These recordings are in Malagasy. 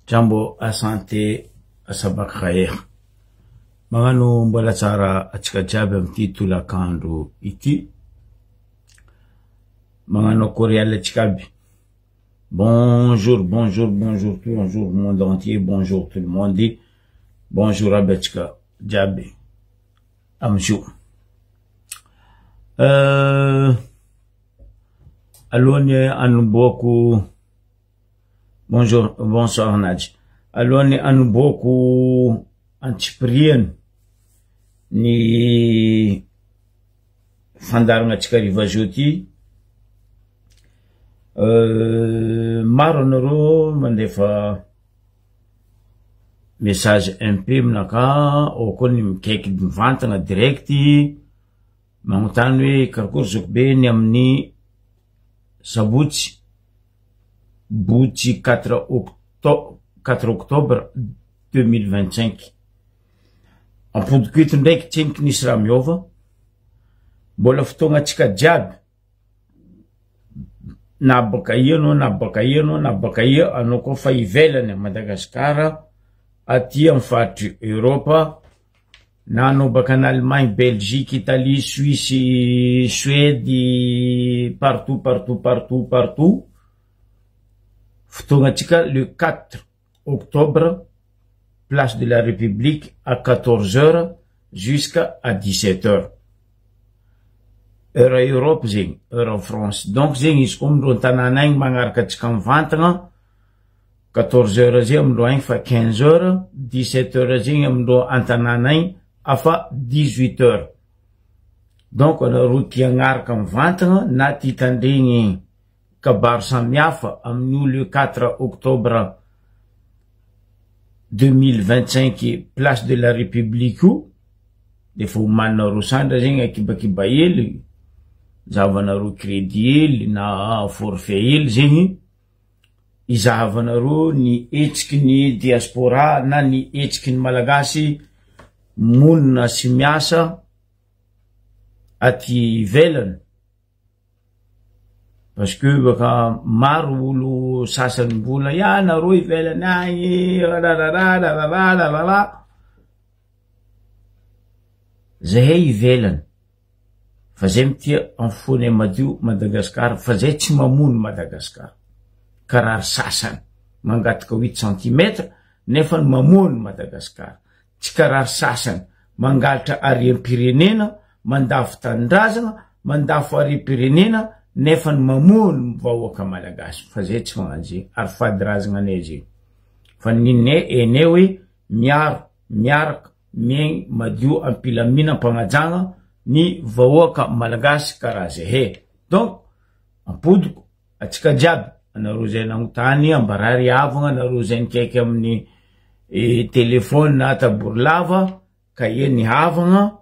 Jambo asante asabak khair. Magano mbola tsara atsika jiaby am titula kandro ity. Magano Koreal atsikaby. Bonjour, bonjour, bonjour, bonjour monde entier, bonjour tout le monde. Bonjour abatsika jiaby. Amjou. Alone anuboku. Bonjour, bonsoir Nadj. Alone anuboku antiprien ni fandaranga tsikariva joti. Maro naro mandefa message MP mnaka okoni mikeky mivantagna directy magnontany hoe karakory zoko be ny amin'ny sabotsy botsy 4 octobre 2025 ampodiko eto ndraiky tseniky nisy raha miova mbola fotoagna atsika jiaby na baka iano na baka iano na baka ia anao koa fa ivelany Madagasikara aty amin'ny faritry Europa na anao baka en Allemagne, Belgique, Italie, Suisse, Suède, partout. Fotoagna atsika le 4 octobre, place de la République à 14h jusqu'à 17h. Heure Europe zegny, heure France. Donc zegny izy koa amindro tanàna igny magnaraka atsika mivantagna 14h zegny amindro agny fa 15h, 17h zegny amindro antanàna igny afa 18h. Donc anaro tia agnaraka mivantagna na tia tandregny kabaro samihafa amin'io le 4 octobre 2025 place de la République io defa homaninaro sandra zegny akibakiba hely zahavanaro crédit hely na forfait hely zegny izahavanaro ny etsiky ny diaspora na ny etsiky ny malagasy monina sy miasa aty ivelany. Parce que baka maro olo sasany mbola ya naro ivelany agny zahay ivelany fa zay mitia amfony madio Madagasikara fa zay tsy mamono Madagasikara karaha sasany mangataka 8 cm nefa mamono Madagasikara tsy karaha sasany mangalatra ariam-pirenena mandafo tandrazana mandafo ariam-pirenena nefa mamono vahoaka malagasy fa zay tsy magnanjy ary fadirazagna anay zay fa ninay enay hoe miaraka miaigny madio ampilamina mpagnajagna ny vahoaka malagasy karaha zay. Donc ampodiko atsika jiaby anaro zay nagnotany ambarary havagna anaro zay nikaiky amin'ny telefony na taborlava ka eny havagna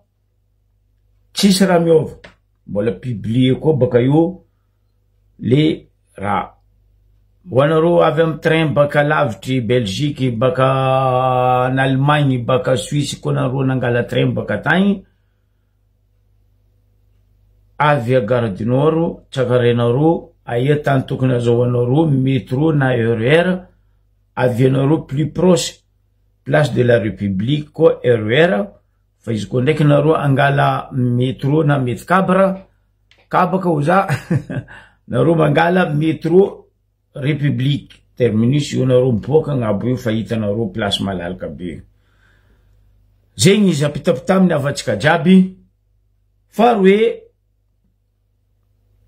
tsisy raha miova mbola publie koa baka io le raha hoanaro avy amin'ny train baka lavitry Belgique baka en Allemagne baka Suisse koa naro nangala train baka tagny avy a Gare du Nord tsakarenaro aia tany tokony azahoanaro métro na RER avy anaro plus proche place de la République koa RER fa izy koa ndraiky naro angala métro na mety kabaka oza naro mangala métro République terminus io naro miboaka agnabo io fa hitanaro place malalaka be zegny izy apitapita amin'ny avatsika jiaby fa hoe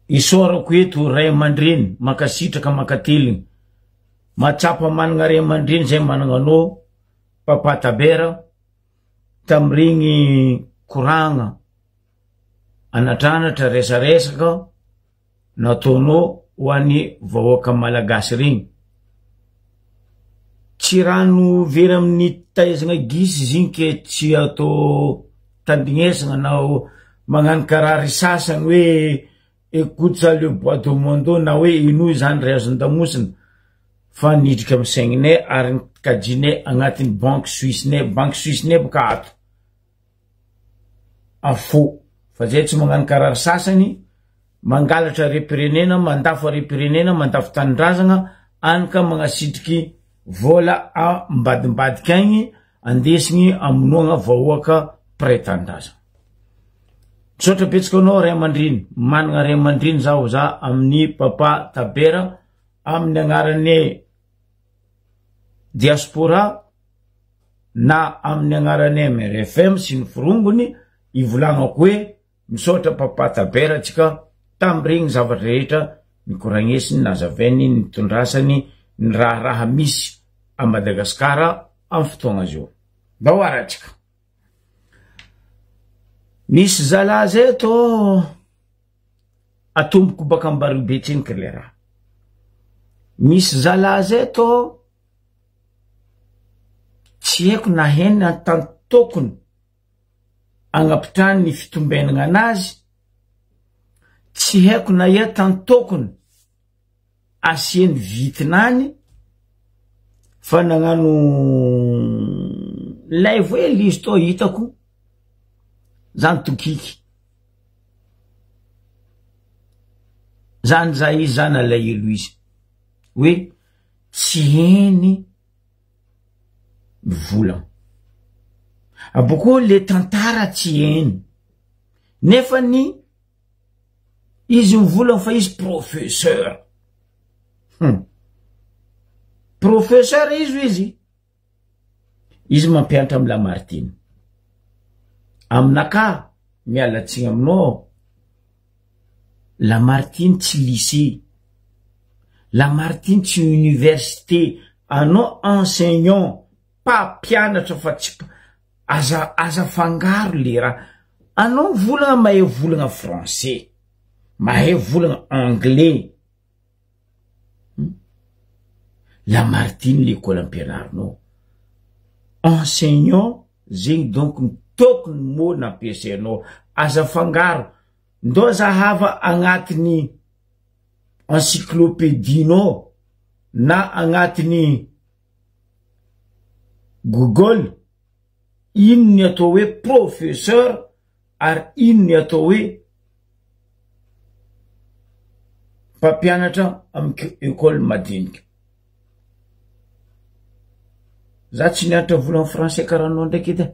isorako eto ray aman-dreny makasitraka makateligny matsapa managna ray aman-dreny zay managna anao papa tabera tamregny koragna anatranatra resaresaka nataonao ho an'ny vahoaka malagasy regny tsy rano very amin'ny taizagna gisy ziny ke tsy atao tandignesagna na magnano karaha risasany hoe écoute ça le bois de mondo na hoe ino zany ray azon-damosina fa nidriky amin'ny saigninay ary nikajinay agnatin'ny banque suissenay boka ato afo fa zay tsy magnano karaha risasany mangalatra repirenena mandafo repirenena mandafo tanindrazagna anaka magnasitriky vola ambadimbadika agny andesigny amonoagna vahoaka pretandaza. Misaotra betsaka anao ray aman-dreny, managna ray aman-dreny zaho za amin'ny papa Tabera amin'ny agnarany diaspora na amin'ny agnarany MRFM sy ny firongony ivolagnako hoe misaotra papa Tabera tsika tamregny zavatra rehetra nikoragnesiny nazavainy nitondrasany ny raha misy a Madagasikara amin'ny fotoagna zao. Da hoaratsika. Misy zala zay to atomboko baka ambaribe tsiniky le raha. Misy zala zay to tsy haiko na hena tantokony agnapitrany ny fitombenagna anazy, tsy haiko na ia tantokony asiany vitinany fa nagnano lay voely izy to hitako zany tokiky zany za izy zany alahelo izy hoe tsy heny mivolagna. Aboko le tantara tsy heny nefa ny izy mivolagna fa izy professeur. Professeur izy mampianatra amy Lamartine. Aminaka mialatsigny aminao, Lamartine tsy lycée, Lamartine tsy université, anao enseignant pa pianatra fa tsy aza fangaro le raha. Anao volagna mahay volagna français, mahay volagna anglais. Lamartine l'école ampianarinao. Enseignant zegny donc tokony mo nampiasainao aza fangaro. Ndo zahava agnatiny encyclopédie-nao na agnatiny Google ino ny atao hoe professeur ary ino ny atao hoe mpampianatra amin'ny école madinika. Za tsy nianatra volagna français karanao ndraiky edy.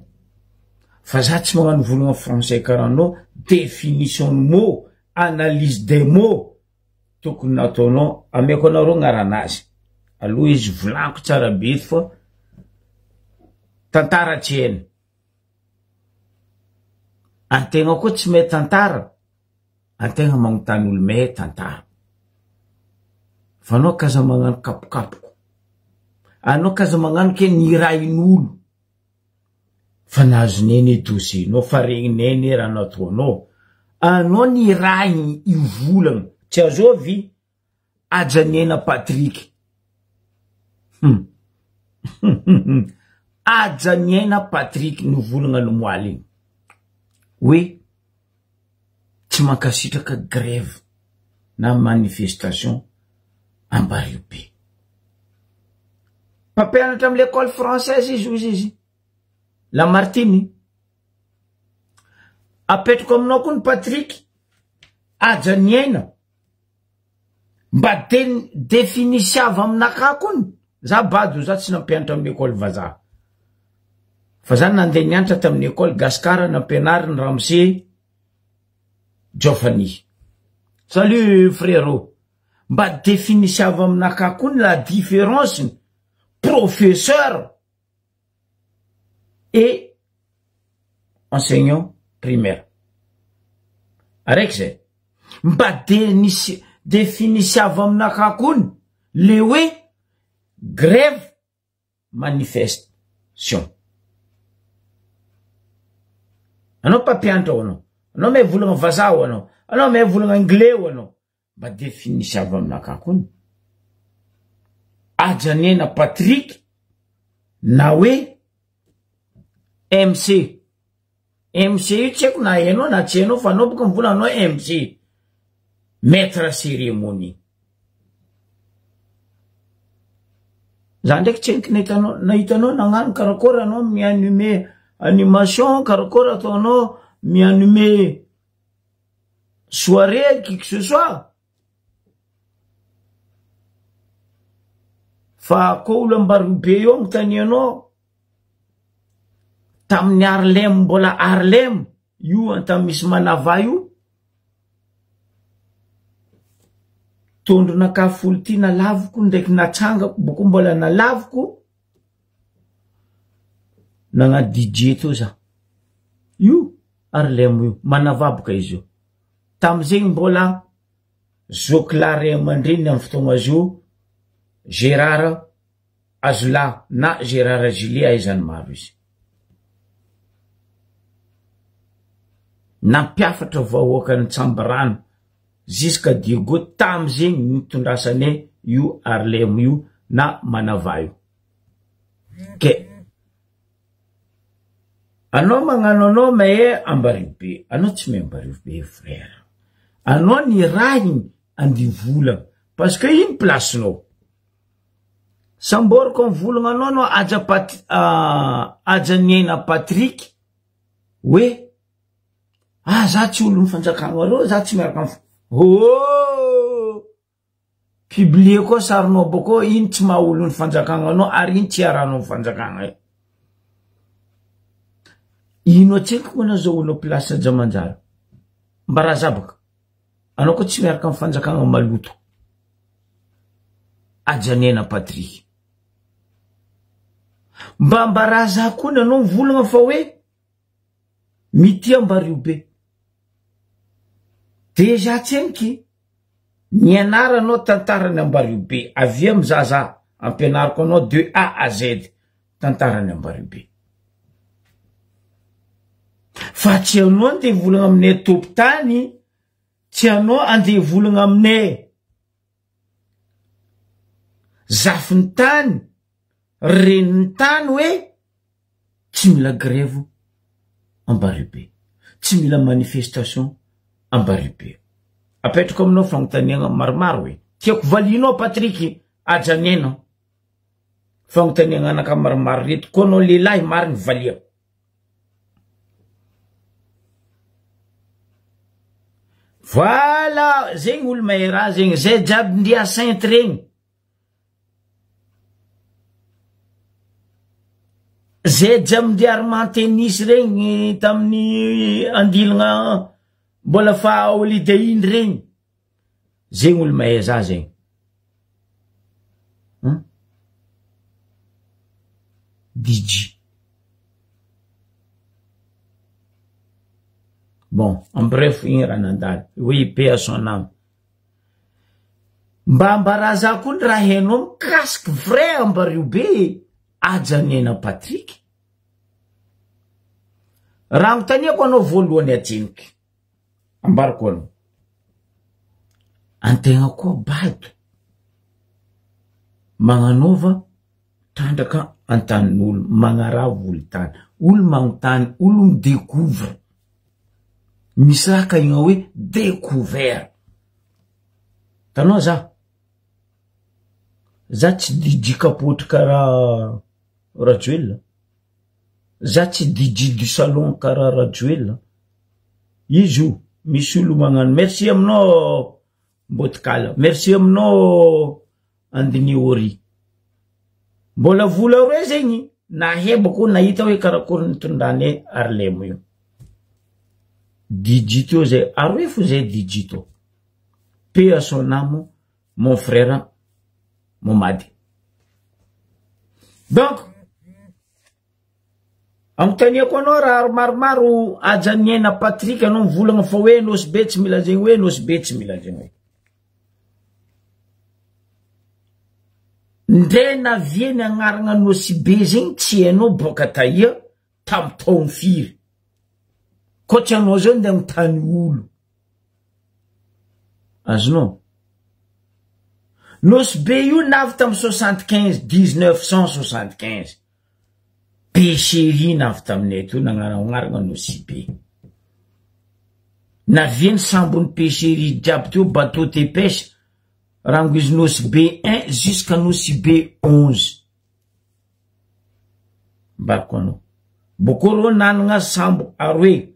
Fa za tsy magnano volagna français karanao, définition de mots, analyse des mots tokony nataonao ameko anareo gnaranazy. Aloha izy volaniko tsara be fa tantara tsy heny. Antegna koa tsy mahay tantara, antegna magnontany olo mahay tantara. Fa anao kaza magnano kapokapoko, anao kaza magnano ke nirain'olo fa nazo neny dosi no fa regnineny raha nataonao. Anao nirainy io volagna tsy azovy Ajanena Patrick. Ajanena Patrick ny volagna nomoaly igny hoe tsy mankasitraka grève na manifestation ambaribe. Mpampianatra amy l'école française izy Lamartine. Apetrako aminao koa ny Patrick Ajanena mba definisiava aminaka kony. Za bado za tsy nampianatra amin'ny école vazaha. Fa za nandeha nianatra tamin'ny école Gaskara nampianariny Ramsey Jofani. Salut frérot. Mba definisiava aminaka kony la différence professeur et enseignant primaire. Araiky zay. Mba definisiava aminaka kony le hoe grève manifestation. Anao mpampianatra ho anao, anao mahay volagna vazaha ho anao mahay volagna anglais ho anao, mba definisiava aminaka kony. Ajanena Patrick na hoe MC. MC io tsy haiko na hainao na tsy hainao fa anao boka mivolagna anao MC, maître cérémonie. Za ndraiky tsy haiko nahitanao nagnano karakory anao mi-animé animation, karakory ataonao mi-animé soirée qui que ce soit. fa koa olo Ambaribe io agnontanianao tamin'ny Harlem, mbola Harlem io tamy misy Manava io, tondro nakafolo ty nalaviko ndraiky natsangako boko mbola nalaviko nagna DJ to za io Harlem io Manava boka izy io tamizegny mbola Zoklare mandriny amin'ny fotoagna azy io Gérard Azola na Gérard Julie aizany maro izy nampiafatra vahoaka ny Tsambarano jusqu'à Diego tamizegny nitondrasane io Harlem io na Manava io. Ke anao magnano anao mahe Ambaribe, anao tsy mahe Ambaribe frère, anao ni rahiny andivolagna parce que iny placenao samboriko mivolagna anao aja niaina Patrick hoe za tsy olo mifanjakagna arô, za tsy miaraka publie koa sarinao boko iny tsy maha olo mifanjakagna anao ary iny tsy aranao mifanjakagna ino atseky koa na zao olo place Jamanjara mbarazabaka anao koa tsy miaraka mifanjakagna maloto ajanena Patrick mbaraza koa anao mivolagna fa hoe mity Ambaribe deja tseniky nianara anao tantarany Ambaribe avy mizaza ampianariko anao de A à Z tantarany Ambaribe fa tsy anao andeha volagna aminay topotany, tsy anao andeha volagna aminay zafiny tany reniny tany hoe tsy mila grève Ambaribe, tsy mila manifestation Ambaribe. Apetrako aminao fagnontaniagna maromaro hoe tiako valinao Patrick ajanena fagnontaniagna anaka maromaro reto koa anao lehilahy mariny valia. Voilà, zegny olo mahera zegny zay jiaby ndia sainte regny. Zay jiaby ndia armantenisy regny tamin'ny andilagna mbola fa holiday iny regny. Zegny olo maheza zegny. DJ. Bon, en bref, iny raha nandalo. Oui, paix à son âme. Mba ambaraza koa ny raha hainao mikasiky vrai Ambaribe ajanena Patrick. Raha agnontaniako anao voalohany adiniky. Ambarako anao. Antegna koa bado. Magnanova tandraka antanin'olo, magnaravo olo tany. Olo magnontany, olo midécouvre. Misy raha ka igna hoe découvert. Tanao za tsy DJ kapotra karaha Rajoel. Za tsy DJ du salon karaha Rajoel. Izy io, misy olo magnano. Merci aminao Mbotikala. Merci aminao Andini Ori. Mbola vola roe zegny. Nahebako nahita hoe karakory nitondrany Harlem io. Digito zay, aroe fo zay digito. Paix à son âme, mon frère Momadi. Donc, agnontaniako anao raha maromaro ajaniena Patrick anao mivolagna fa hoe nosy be tsy mila zegny hoe nosy be tsy mila zegny hoe. Ndre navieny agnaragna nosy be zegny tsy hainao boka taia tamy taony firy. Kotra anao zao nde agnontany olo. Azonao? Nosy be io navy tamy 75, 1975. Péchéri navy taminay to nagnaragna nosy be. Navieny sambony Péchéri jiaby teo bateau te pêche. Rango izy nosy be 1 jusqu'à nosy be 11. Barko anao. Bokoro nanagna sambo aroe.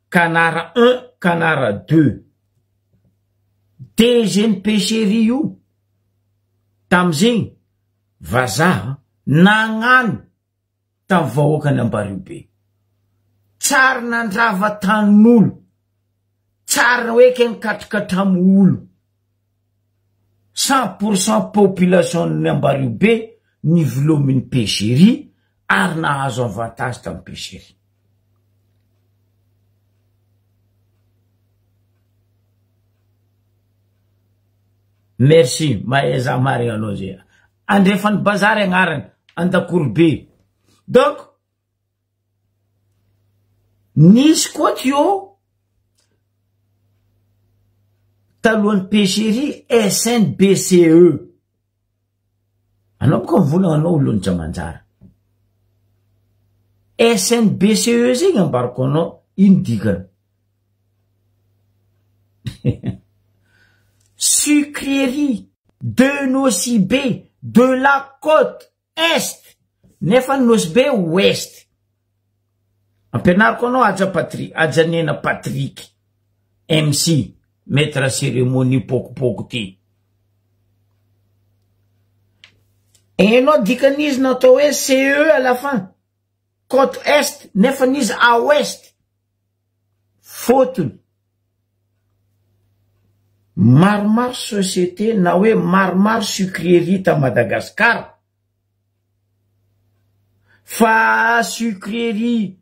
Canara 1, Canara 2. Tezeny Péchéri io. Tamizegny vazaha nagnano tamin'ny vahoakany Ambariobe. Tsara nandrava tanin'olo, tsara hoe ke nikatrikatra amin'ny olo. 100% population-ny Ambariobe nivelomin'ny pêcherie ary nahazo avantage tamin'ny pêcherie. Merci, Maëza Mariano zay. Andrefany bazary agnarany, Andakorobe. Donc, nisy koa tio talohan'ny pêcherie SNBCE. Anao boka mivolagna anao olony Jamanjara. SNBCE zay ambarako anao ino dikany. Sucrerie de Nosy-Be de la côte est nefa Nosy-Be ouest. Ampianariko anao Ajanena Patrick MC maître cérémonie pokopoko ty. Enao dikan'izy natao hoe CE à la fin. Côte est nefa n'izy à ouest. Fotony maromaro société na hoe maromaro sucrerie ta Madagascar. Fa sucrerie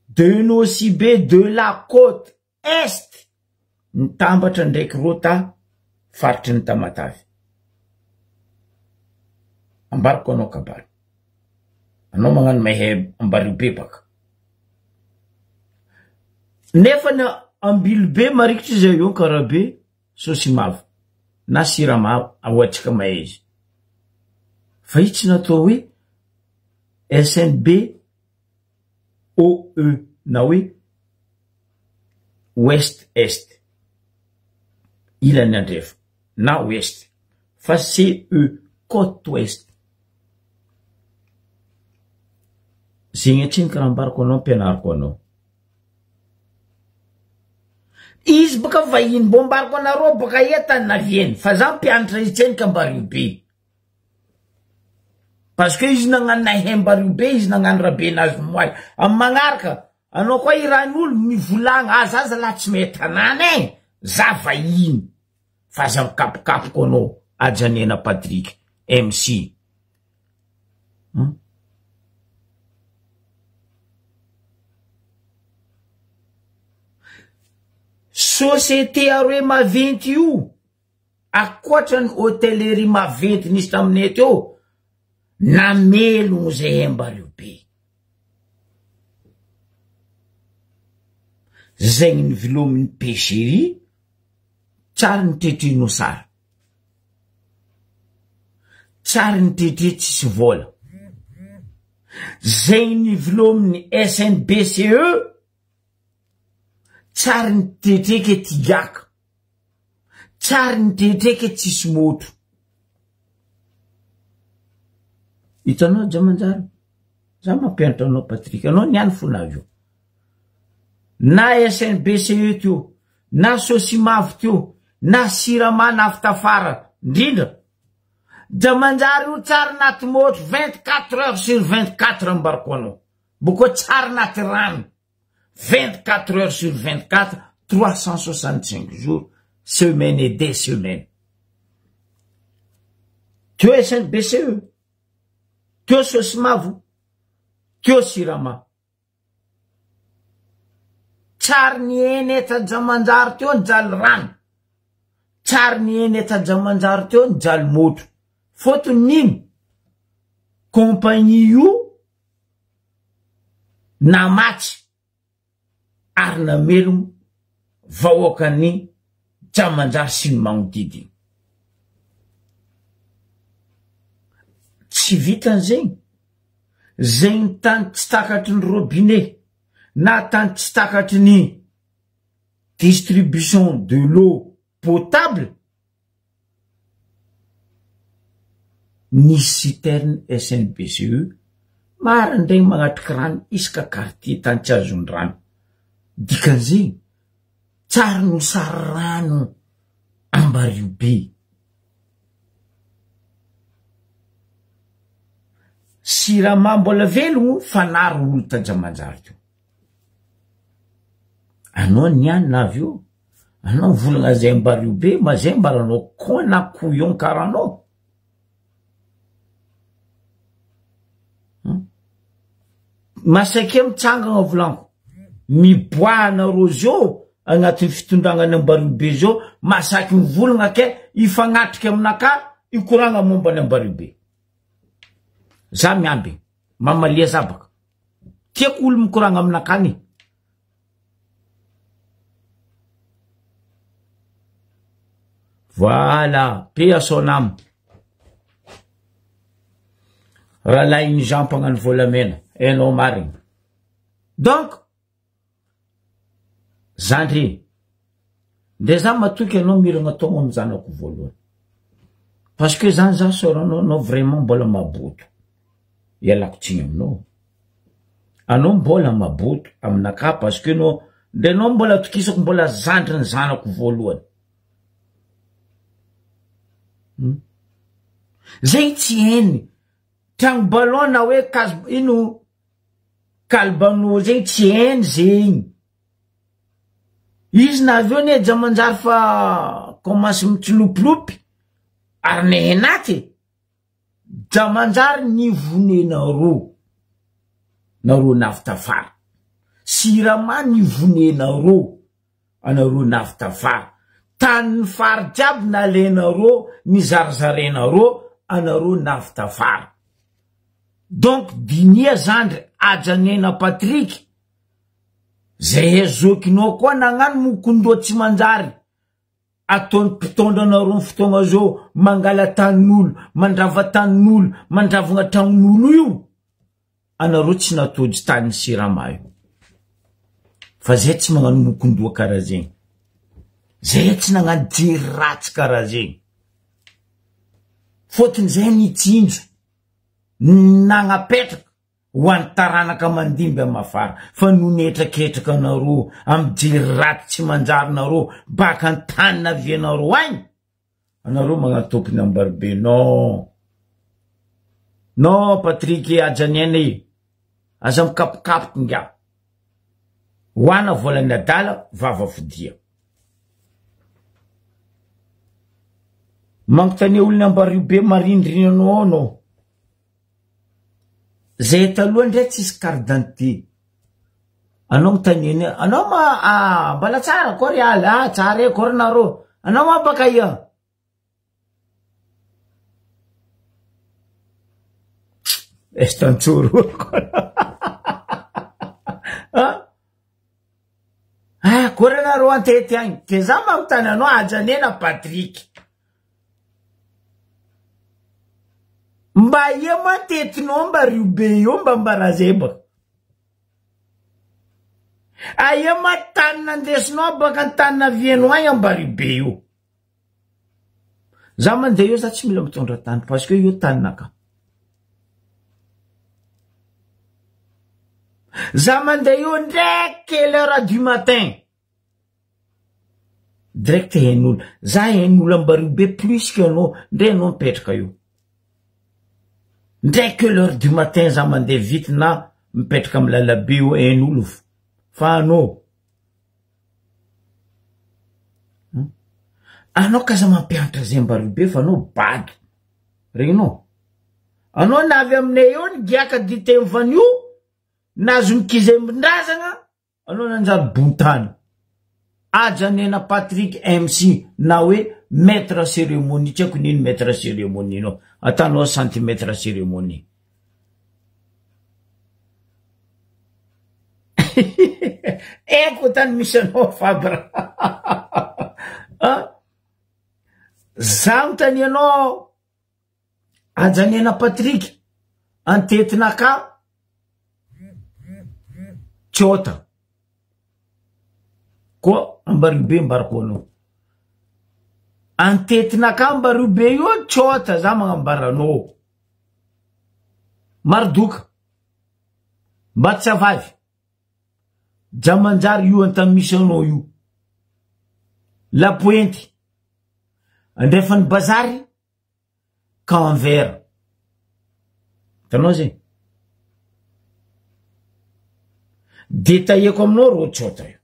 de Nosy-Be de la côte est nitambatra ndraiky rota faritry ny Tamatavy. Ambariko anao kabary. Anao magnano mahay Ambariobe baka. Nefa na Ambilobe marikitry zay io karabe Sosimavo na siramavo awatsika mahay izy. Fa io tsy natao hoe SNB OE na hoe West Est. Ilany andrefa na West fa CE Côte Ouest. Zegny atsiny karambariko anao ampianariko anao. Izy baka vahiny bombariko anareo baka etany na vieny fa za mpianatra izy tseny ka Ambariobe. Parce que izy nagnano nahay Ambariobe, izy nagnano rabe nazy moay. Amin'ny magnaraka, anao koa iran'olo mivolagna aza la tsy mety anany za vahiny. Fa za mikapokapoko anao Ajanena Patrick MC. Société aroe maventy io, akoatrany hôtellerie maventy nisy taminay teo, namelogno zay Ambariobe. Zegny nivelomin'ny pêcherie, tsara nitretrino sara. Tsara nitretre tsisy vola. Zegny nivelomin'ny SNBCE, tsara nitretreke tigaka. Tsara nitretreke tsisy moto. Hitanao Jamanjara, za mampianatra anao Patrick, anao niany fonavyo. Na SNBCE tio, na Sosimavo tio, na Sirama na Aftafara, ndrindra. Jamanjara io tsara naty moto 24 heures sur 24 ambarako anao. Boko tsara naty rano 24 heures sur 24, 365 jours, semaine et des semaines. Tio SNBCE, tio Sosimavo, tio Sirama. Tsara nieny eta Jamanjara teo nijaly rano. Tsara nieny eta Jamanjara teo nijaly moto. Fotony nino? Compagnie io namatsy ary namelogno vahoakany Jamanjara sy ny magnodidiny. Tsy vitan'zegny. Zegny tany tsy takatry ny robinet na tany tsy takatry ny distribution de l'eau potable, ny citerne SNBCE marandregny magnatriky rano isaka quartier tany tsy azony rano. Dikan'zegny tsara no sary rano Ambariobe. siramamy mbola velogno fanaro olo tajamanjary teo. Anao niany na avy io, anao volagna zay mbario be, ma zay mbaranao kona couillon karaha anao. Masake mitsangagna volanko, miboahana zio agnatin'ny fitondragnany ambario be zio, masaky mivolagna ke ifagnatriky aminaka ikoragna momba ny ambario be. Za miamby, mamalia zabaka. Tiako olo mikoragna aminaka agny. Voilà, paix à son âme. Rahalahy ny Jean mpagnano volamena, hainao marigny. Donc, zandry, de za matoky anao miragna togno amy zanako voalohany. Parce que zany za soranao vraiment mbola maboto. Ialako tsigny aminao. Anao mbola maboto aminaka parce que no, de anao mbola tokisako mbola zandry ny zanako voalohany. Zay tsy heny. Tragno ballon na hoe ino kalbano zay tsy heny zegny. Izy na avy eo ne jamanjary fa commence mitsilopilopy ary ne henaty jamanjary nivonenareo nareo naftafara. Sirama nivonenareo anareo naftafara. Tany fary jiaby nalenareo nizarizarenareo anareo naftafara. Donc dinia zandry ajanena Patrick zay zokinao koa nagnano mokondoa tsy manjary ataony mpitondra anareo fotoagna zao mangala tanin'olo, mandrava tanin'olo, mandravagna tragnon'olo io, anareo tsy natody tany sirama io. Fa zay tsy magnano mokondoa karaha zegny. Zay tsy nagnano jery ratsy karaha zegny. Fôtiny zay nitsinjo nagnapetraka ho an'ny taranaka mandimby amafara. Fa nonetraketraka anareo amy jery ratsy tsy manjarinareo baka an-tany navianareo agny, anareo magnatopiny ambarobe. Non, non Patrick ajaniana i, aza mikapokapoky nga. Hoana volany adala, vava fodia. Mangotany olona ambarobe marindrina anao anao. Zay taloha ndray tsisy carte d'identité. Anao mitaneny, anao mbala tsara kory ala, tsara kory nareo. Anao mabaka ia. Estantsoro. Kory nareo antety agny. Ke za mamotany anao ajanena Patrick. Mba ia matetinao mba rio be io mba mbarazeba. Aia matany nandesinao baka antany navianao agny mba rio be io. Za mandeha io za tsy mila mitondra tany parce que io tany naka. Za mandeha io ndreky quelle heure du matin. Direct hen'olo. Za hen'olo mba rio be plus que anao ndre anao mipetraka io. Ndray que l'heure du matin za mandeha vite na mipetraka amy lalabe io hen'olo fa anao. Anao kaza mampianatra zay mba rio be fa anao bady. Regninao. Anao na avy aminay eo ny giaka dite mivanio, nazo nikizy mbindrazagna, anao nanjary bontany. Ajanena Patrick MC na hoe maître cérémonie, tsy haiko nino maître cérémonie no. Atanao centimètre cérémonie. Eko tany misy anao Fabra. Zaho tany anao ajanena Patrick antetinaka Tchota. Ko ambaribe mbarako anao. Antetinaka ambaribe io Tchota za magnambaranao. Mardoka. Mbatsavavy. Jamanjary io antany misy anao io. La Pointe. Andrefany bazary Canvert. Tanao zay. De tahiako aminao ro tsota io.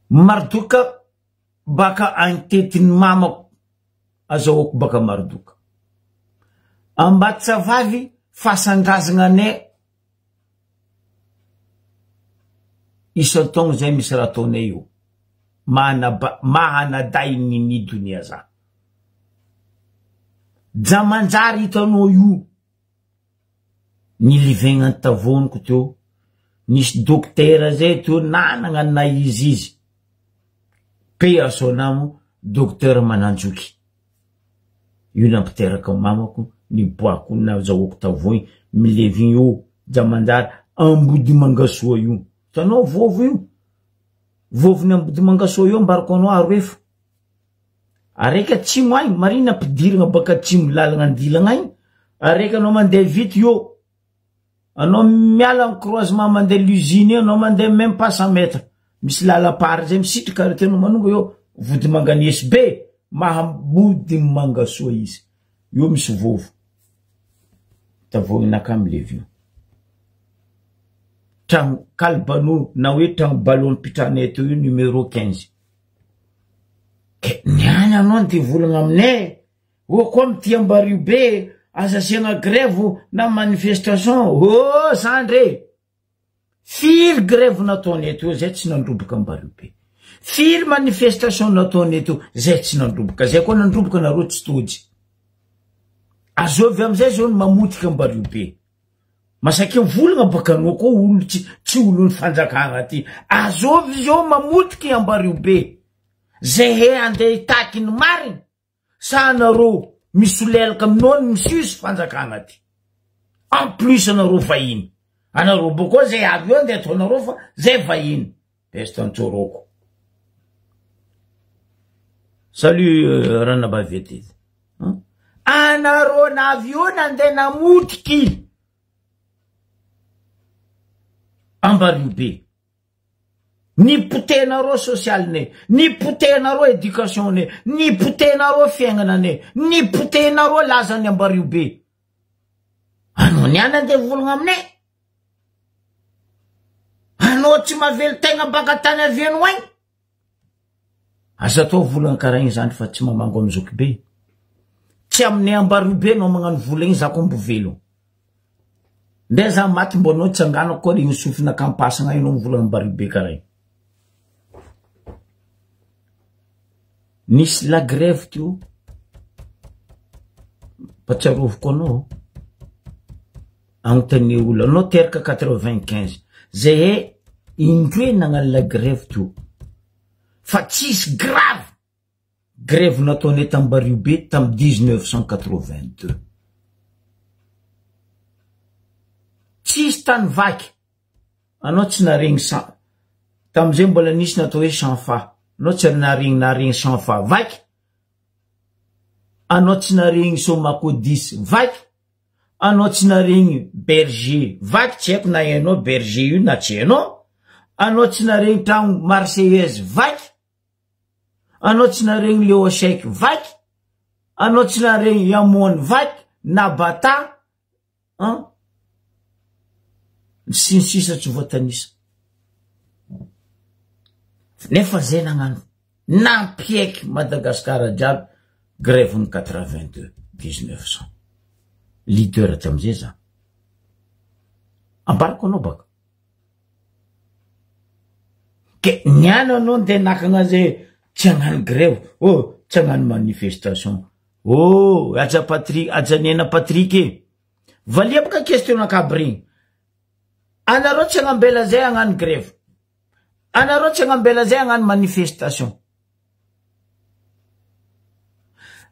Mardoka baka antetiny mamako azahoako baka Mardoka. Ambatsa vavy fasandrazagna anay isan-taogno zay misy raha ataonay io. Mahanaday ny donia za. Jamanjary hitanao io. Nilivegna ny tavoniko teo. Nisy dokotera zay teo nanagna na izy. Pe asonamo dokotera Mananjoky. Io nampiteraka mamako niboako nazahoako tavoy milevigny io jamanjary ambody mangasoa io. Tanao vovo io. Vovony ambody mangasoa io ambarako anao aroefo. Areka tsimo agny marina ampidiragna baka tsimo lalagna andilagna agny. Areka anao mandeha vite io. Anao miala am croisement mandeha l'usine anao mandeha même pas 100 mètres. Misy lala pary zay misitrika arety anao manonga io vody manganiesy be mahambody mangasoa izy. Io misy vovo. Tavognaka amilevy io. Tragno kalbano na hoe tragno ballon pitranay teo io numéro 15. Ke niany anao ty volagna aminay. O koa mity Ambario be azasiagna grève na manifestation. Oh Sandre. Firy grève nataonay teo zay tsy nandroboka Ambario be. Firy manifestation nataonay teo zay tsy nandroboka. Zay koa nandroboka nareo tsy tody. Azovy amizay zao mamotika Ambario be. Masaky volagna baka anao koa olo tsy olo ny fanjakagna ty. Azovy zao mamotika Ambario be. Zay he andeha hitaky ny marina. Sa anareo misy olelaka aminao misy fanjakagna ty. En plus anareo vahiny. Anareo bokoa zay avy eo andeha ataonareo fa zay vahiny. Peste antsoroko. Salut Ranabavety. Anareo navy eo nandeha namotiky Ambario be. Nipotenareo socialne, nipotenareo éducatione, nipotenareo fiaignanane, nipotenareo lazany Ambario be. Anao niany andeha volagna aminay. Anao tsy mavely tegna baka tany aviano agny. Asa atao volagna karaha igny zany fa tsy mamango amy zoky be. Tsy aminay Ambario be no magnano vola igny zako mbo velo. Nde za maty mbo anao tsy angano koa igny sofina kampasagna igny no volagna Ambario be karaha igny. Nisy la grève teo. Patsaroviko anao. Agnontany olo anao teraka 95. Zay he indroe nagnano la grève teo. Fa tsisy grave. Grève nataonay Ambario be tam 1982. Tsisy tany vaky. Anao tsy naregny sa. Tamizay mbola nisy natao hoe chanfa. Anao tsy naregny chanfa vaky. Anao tsy naregny Somako 10 vaky. Anao tsy naregny berger vaky. Tsy haiko na hainao berger io na tsy hainao. Anao tsy naregny tragno marseillaise vaky. Anao tsy naregny Léochèque vaky. Anao tsy naregny Yamone vaky. Nabata. Sinsisa tsy voatanisa. Nefa zay nagnano. Nampieky Madagasikara jiaby. Grève ny 82 1900. Leader tamizay za. Ambarako anao baka. Ke niano anao nde nakagna zay tsy hagnano grève. Oh, tsy hagnano manifestation. Oh, aja Patrick, aja Nena Patrick e. Valia baka question nakabregny. Anareo tsy hagnambela zay hagnano grève. Anareo tsy hagnambela zay hagnano manifestation.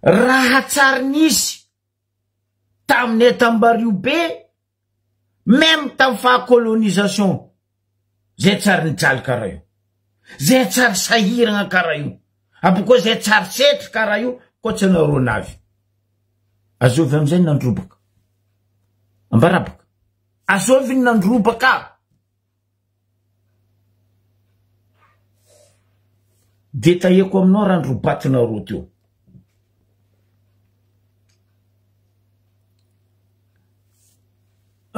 Raha tsara nisy taminay Ambario be, même tam faha-colonisation, zay tsara nijaly karaha io. Zay tsara sahiragna karaha io. Aboko zay tsara setry karaha io, koa tsy anareo navy. Azovy amizay nandrobaka. Ambarabaka. Azovy nandrobaka. De tahiako aminao raha androbatinareo teo.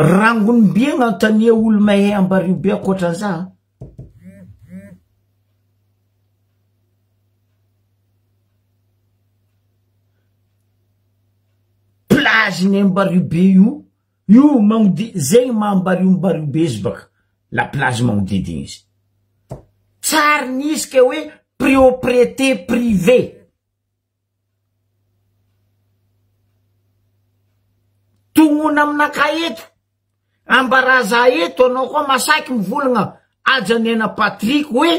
rangonym-be gn'anontania olo mahay Ambariobe akoatran'za. Plage ny Ambariobe io magnodi zegny Ambariobe izy baka la plage magnodidina izy. Tsary nisy ke hoe propriété privée. Tongona aminaka eto, ambaraza eto, anao koa masaky mivolagna Ajanena Patrick hoe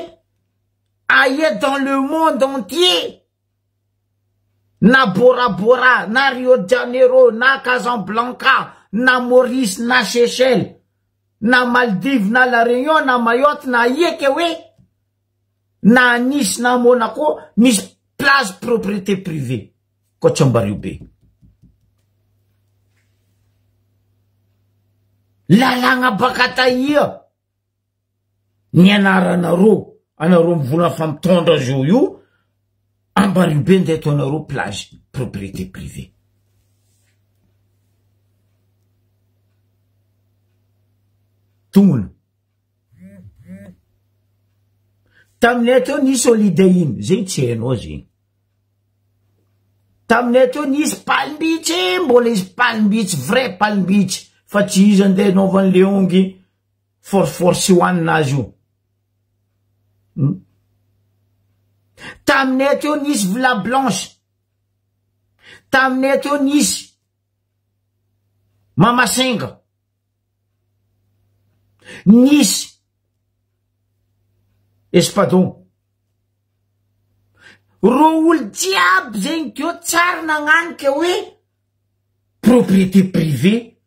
aia dans le monde entier, na Bora Bora, na Rio de Janeiro, na Casablanca, na Maurice, na Seychelles, na Maldives, na La Réunion, na Mayotte, na Yeke hoe na Nice, na Monaco, misy place propriété privée koa Ambariobe. Lalagna baka taia ny anaranareo, anareo mivolagna fa mitondra zo io, Ambariobe ndeto anareo plage propriété privée. Tongona taminay teo nisy holiday iny, zegny tsy hainao zegny. Taminay teo nisy Palm Beach, mbola izy Palm Beach, vrai Palm Beach, fa tsy izy andeha naovan'ny Leongy force hoaninazy io. Taminay teo nisy Villa Blanche, taminay teo nisy Mamasenga, nisy Espadon. Ro olo jiaby zegny teo tsary nagnano ke hoe propriété privée,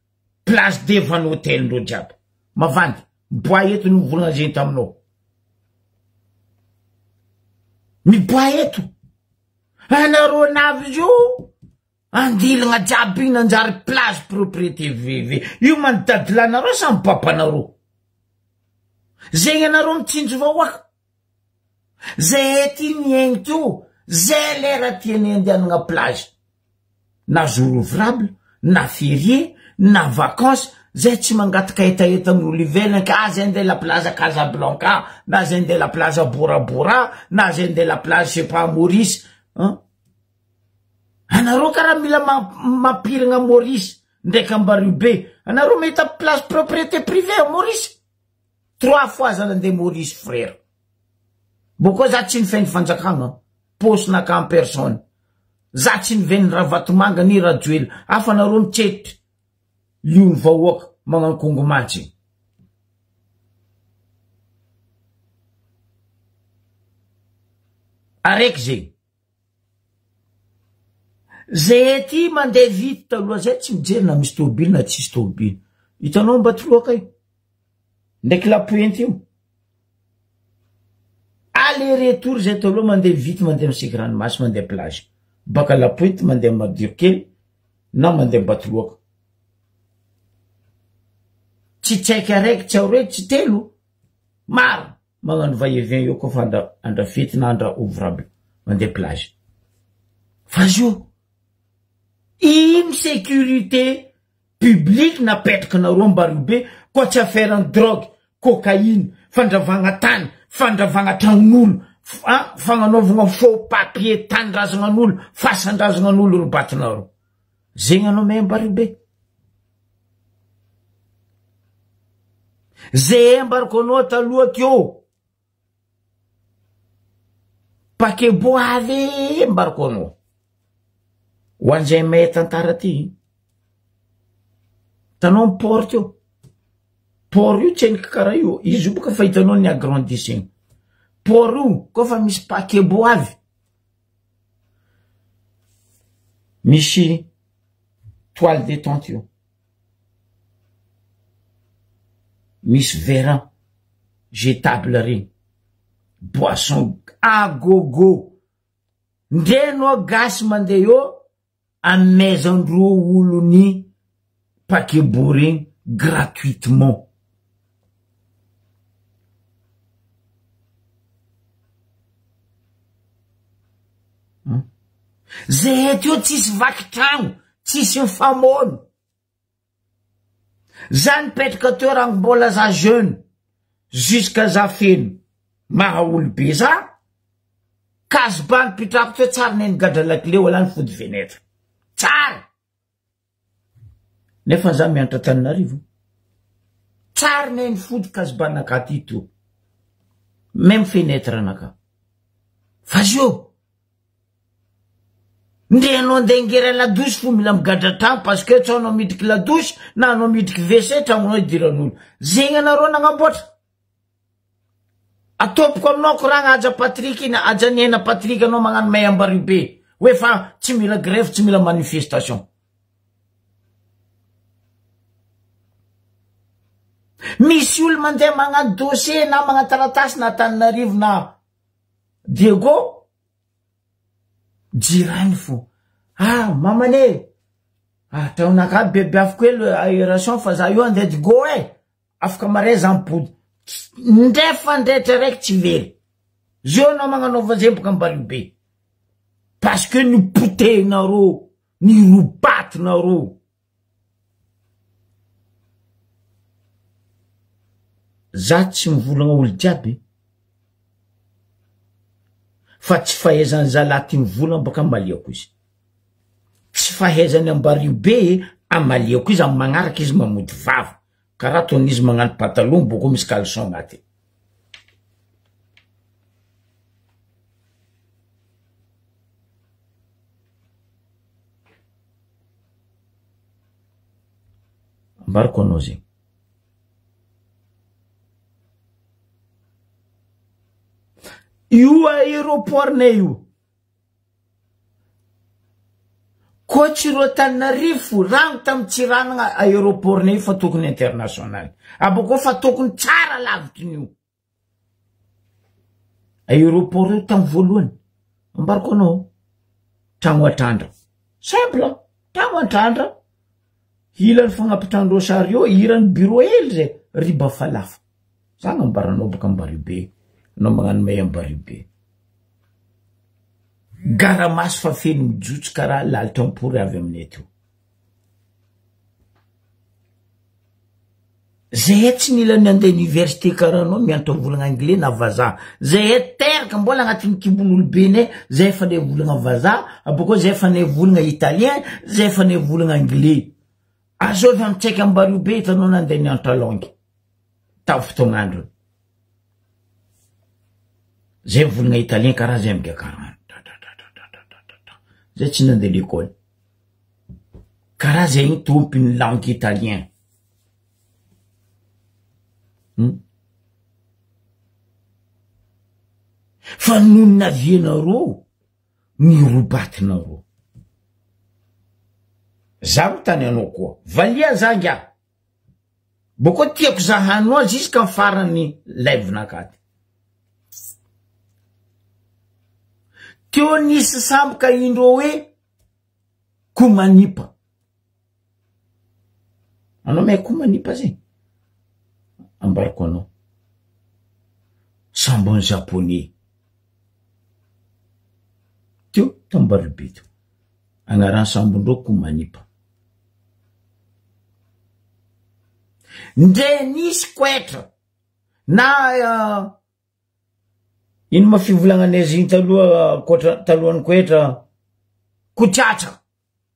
place devant hôtel ro jiaby. Mavandy, boa eto no mivolagna zegny taminao. Miboa eto. Anareo navy io andilagna jiaby iny anjary place propriété privée. Io manodadilanareo sa mipapanareo. Zegny anareo mitsinjo vahoaka. Zay ty miaigny teo, zay lera tiany andehanagna plage. Na jour ouvrable, na férié, na vacances, zay tsy mangataka etaeta amin'olo ivelany ka zay andeha la plage Casablanca, na zay andeha la plage Bora Bora, na zay andeha la plage je sais pas Maurice. Anareo karaha mila mampiragna Maurice ndraiky Ambariobe. Anareo mahita place propriété privée à Maurice. 3 fois za nandeha Maurice frère. Boko za tsy nifeny fanjakagna, posina ka en personne. Za tsy niveny Ravatomanga ni Rajoely, afa nareo mitsetry liony vahoaka magnano kongomatsy. Araiky zegny. Zay ty mandeha vite taloha zay tsy mijery na misy tôbily na tsisy tôbily. Hitanao Mbatoloaka io? Ndraiky La Pointe io? Aller retour zay taloha mandeha vite, mandeha misika ranomasy, mandeha plage. Baka La Pointe mandeha Madirokely na mandeha Mbatoloaka. Tsy tsaiky araiky, tsy aroe, tsy telo. Maro magnano va-et-vient io koa fa andra fety na andra ouvrable mandeha plage. Fa zio ino sécurité publique napetraky nareo Ambariobe koa tsy affaire drogue, cocaïne, fandravagna tany, fandravagna tragnon'olo, fagnanaovagna faux papier, tanindrazanan'olo, fasandrazanan'olo ro batinareo. Zegny anao may Ambariobe. Zay embarkonao taloha teo. Pakeboavy embarkonao. Ho an'izay may tantara ty. Tanao ny port io. Port io tsy hainiky karaha io. Izy io boka fa hitanao ny agrandissegny. Port io koa fa misy pakeboavy. Misy toile détente io. Misy vera jetable regny. Boisson à gogo. Ndrenao gasy mandeha eo amezandro olo ny pakebo regny gratuitement. Zay teo tsisy vaky tragno, tsisy mifamono. Zany petraka teo raha mbola za jeune jusqu'à za feno maha olobe za kasbany pitrako teo tsara neny gadra lakileo alany fody fenetra tsara nefa za mianatra Tananarivo tsara neny fody kasbanaka ty to même fenetra naka fa zio nde anao nde ingera ladosy fo mila migadra trano parce que tsy anao midriky ladosy na anao midriky WC tragnonao idiran'olo zegny anareo nagnamboatra atopoko aminao koragna aja Patrick na aja niena Patrick anao magnano mayambary be hoe fa tsy mila grève tsy mila manifestation misy olo mandeha magnano dossier na magnano taratasy na Tananarivo na Diego jirany fo mamane taonaka bebe afiko elo aération fa za io andedy go afaka mare za mipody ndefa ndretra raiky tsy very zio anao magnanaova zemboka ambaribe parce que ny potehinareo ny robatinareo za tsy mivolagna olo jiaby fa tsy fahaizany zalahy mivolagna baka amaliako izy tsy fahaizany ambaribe amaliako izy amy magnaraka izy mamody vava karaha toy izy magnano pantalon boko misy caleçon agnaty ambariko anao zegny io aéroportnay io ko tsy ro Tananarivo rano tamy tsiranagna aéroportnay io fa tokony international aboko fa tokony tsara lavitrin'io aéroport io tamy voalohany ambariko anao tragno atrandra simple tragno atrandra ilany fagnapitrandreo sary io irany bureau hely zay riba falafa zany ambaranao baka ambaribe no magnano mayambaribe garamasy fa feno mijotso karaha lalitra ampory avy aminay teo zay tsy nila ny andeha université karaha anao mianatra volagna anglais na vazaha zay teraka mbola agnatin'ny kibon'olobeny zay fa ne volagna vazaha aboko zay fa ne volagna italien zay fa ne volagna anglais azo avy amitsaiky ambaribe hitanao nandeha nianatra langue tavo fotoagnandro zay volagna italien karaha zay amiga karaha zay tsy nandeha l'école karaha zay igny tompiny langue italien fa noho navianareo mirobatinareo za mitany anao koa valia zanga boko tiako zahanoa jusqu'à ny farany live nakaty teo nisy samboka indro hoe Kumanipa anao may Kumanipa zay ambariko anao sambony japonais teo tambaribeto agnarany sambondreo Kumanipa nde nisy koetra na ino mafivolagna azy igny talohany koetra kotratra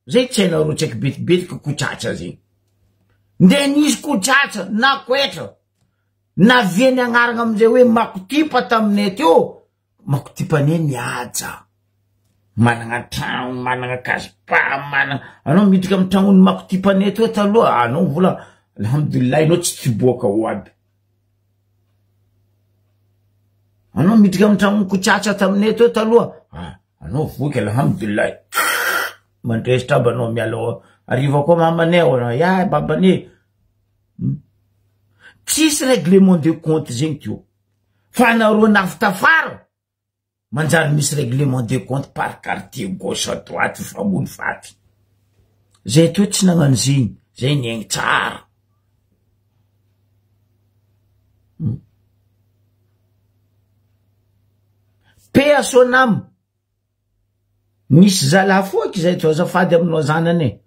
zay tsy hainareo tsaiky betibetiky kotratra zegny nde nisy kotratra na koetra na viany agnaragna amizay hoe makotipa taminay teo makotipanay niaja managna tragno managna kasipa managna anao midika amy tragnony makotipanay teo taloha anao vola alhamdulillah anao tsy tiboaka ho aby anao midika amy tragnony kotratra taminay teo taloha anao voky alhamdulillah mandresitra aby anao miala arriva koa mamanay anao ya babanay tsisy règlement de compte zegny teo fa nareo nafitafara manjary misy règlement de compte par quartier gauche à droite famony faty zay teo tsy nagnano zegny zay niaigny tsara pe asonam nisy zala foky zay to azafady aminao zanany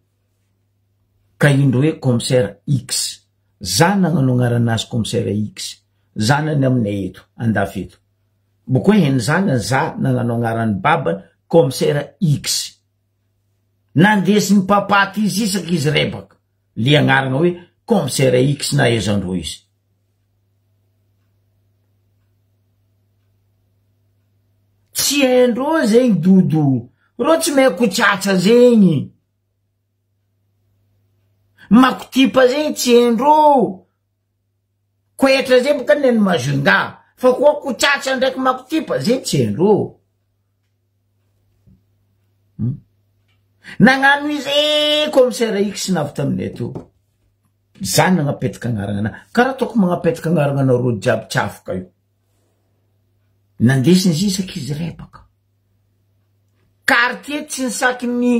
ka indro hoe commissaire X zanana no agnaranazy commissaire X zanany aminay eto andafy eto boko hoe heny zanany za nagnano agnarany babany commissaire X nandesiny papaty izy isaky izy rebaka le agnarana hoe commissaire X na ezandro izy tsy haindro zegny dodo ro tsy maiko tsatsa zegny makotipa zegny tsy haindro koetra zegny boka neny mazonga fa koa kotsatsa ndraiky makotipa zegny tsy haindro nagnano izy commissaire X navy taminay to zany nagnapetaka agnarana na karaha toko magnapetaka agnarana anareo jiaby tsafoka io nandesiny izy isaky izy rebaka quartier tsy nisaky ny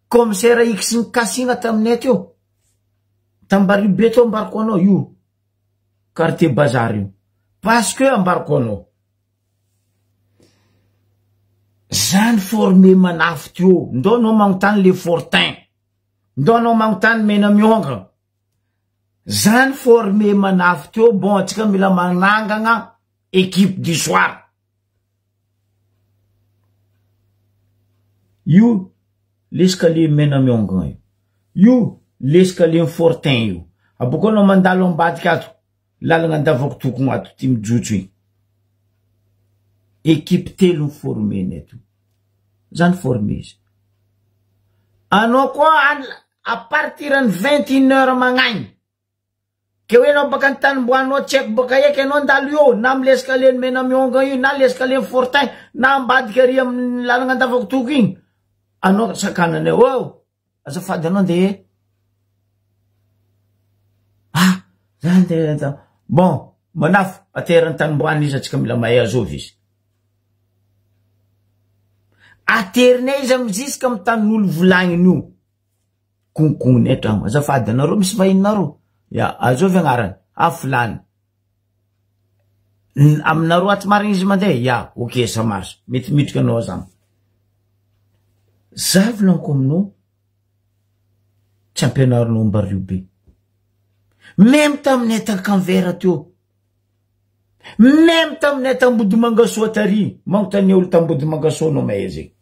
commissaire X ny kasina taminay teo tambaribe to ambariko anao io quartier bazar io parce que ambariko anao zany formé manafy teo ndo anao magnontany le fortin ndo anao magnontany mena mionga zany formé manafy teo bon atsika mila manangagna équipe du soir io l'escalier mena mionga io l'escalier fortin io aboko anao mandalo ambadika ato lalagna andavako tokony ato ty mijotso iny équipe telo formé neto zany formé izy anao koa à partir de 21h magnaigny ke hoe anao baka antanimboanao tsy haiko baka eky anao andalo io na amy l'escalier mena mionga io na l'escalier fortin na ambadika ary amy lalagna andavako toko igny anao sakanane o azafady anao ndeha zany bon manafo aterany tanimboany izy atsika mila mahay azovy izy aterinay izy amy ziska amy tanin'olo volagniny io konkogniny etramo azafady anareo misy vahininareo ya azovy agnarany afilany aminareo aty marigny izy mandeha ya ok ça marche mety mitriky anao zany za volaniko aminao tsy ampianarinao ambario be même taminay takanvera teo même taminay tambody mangasoa tary magnontany olo tambody mangasoa anao mahay zegny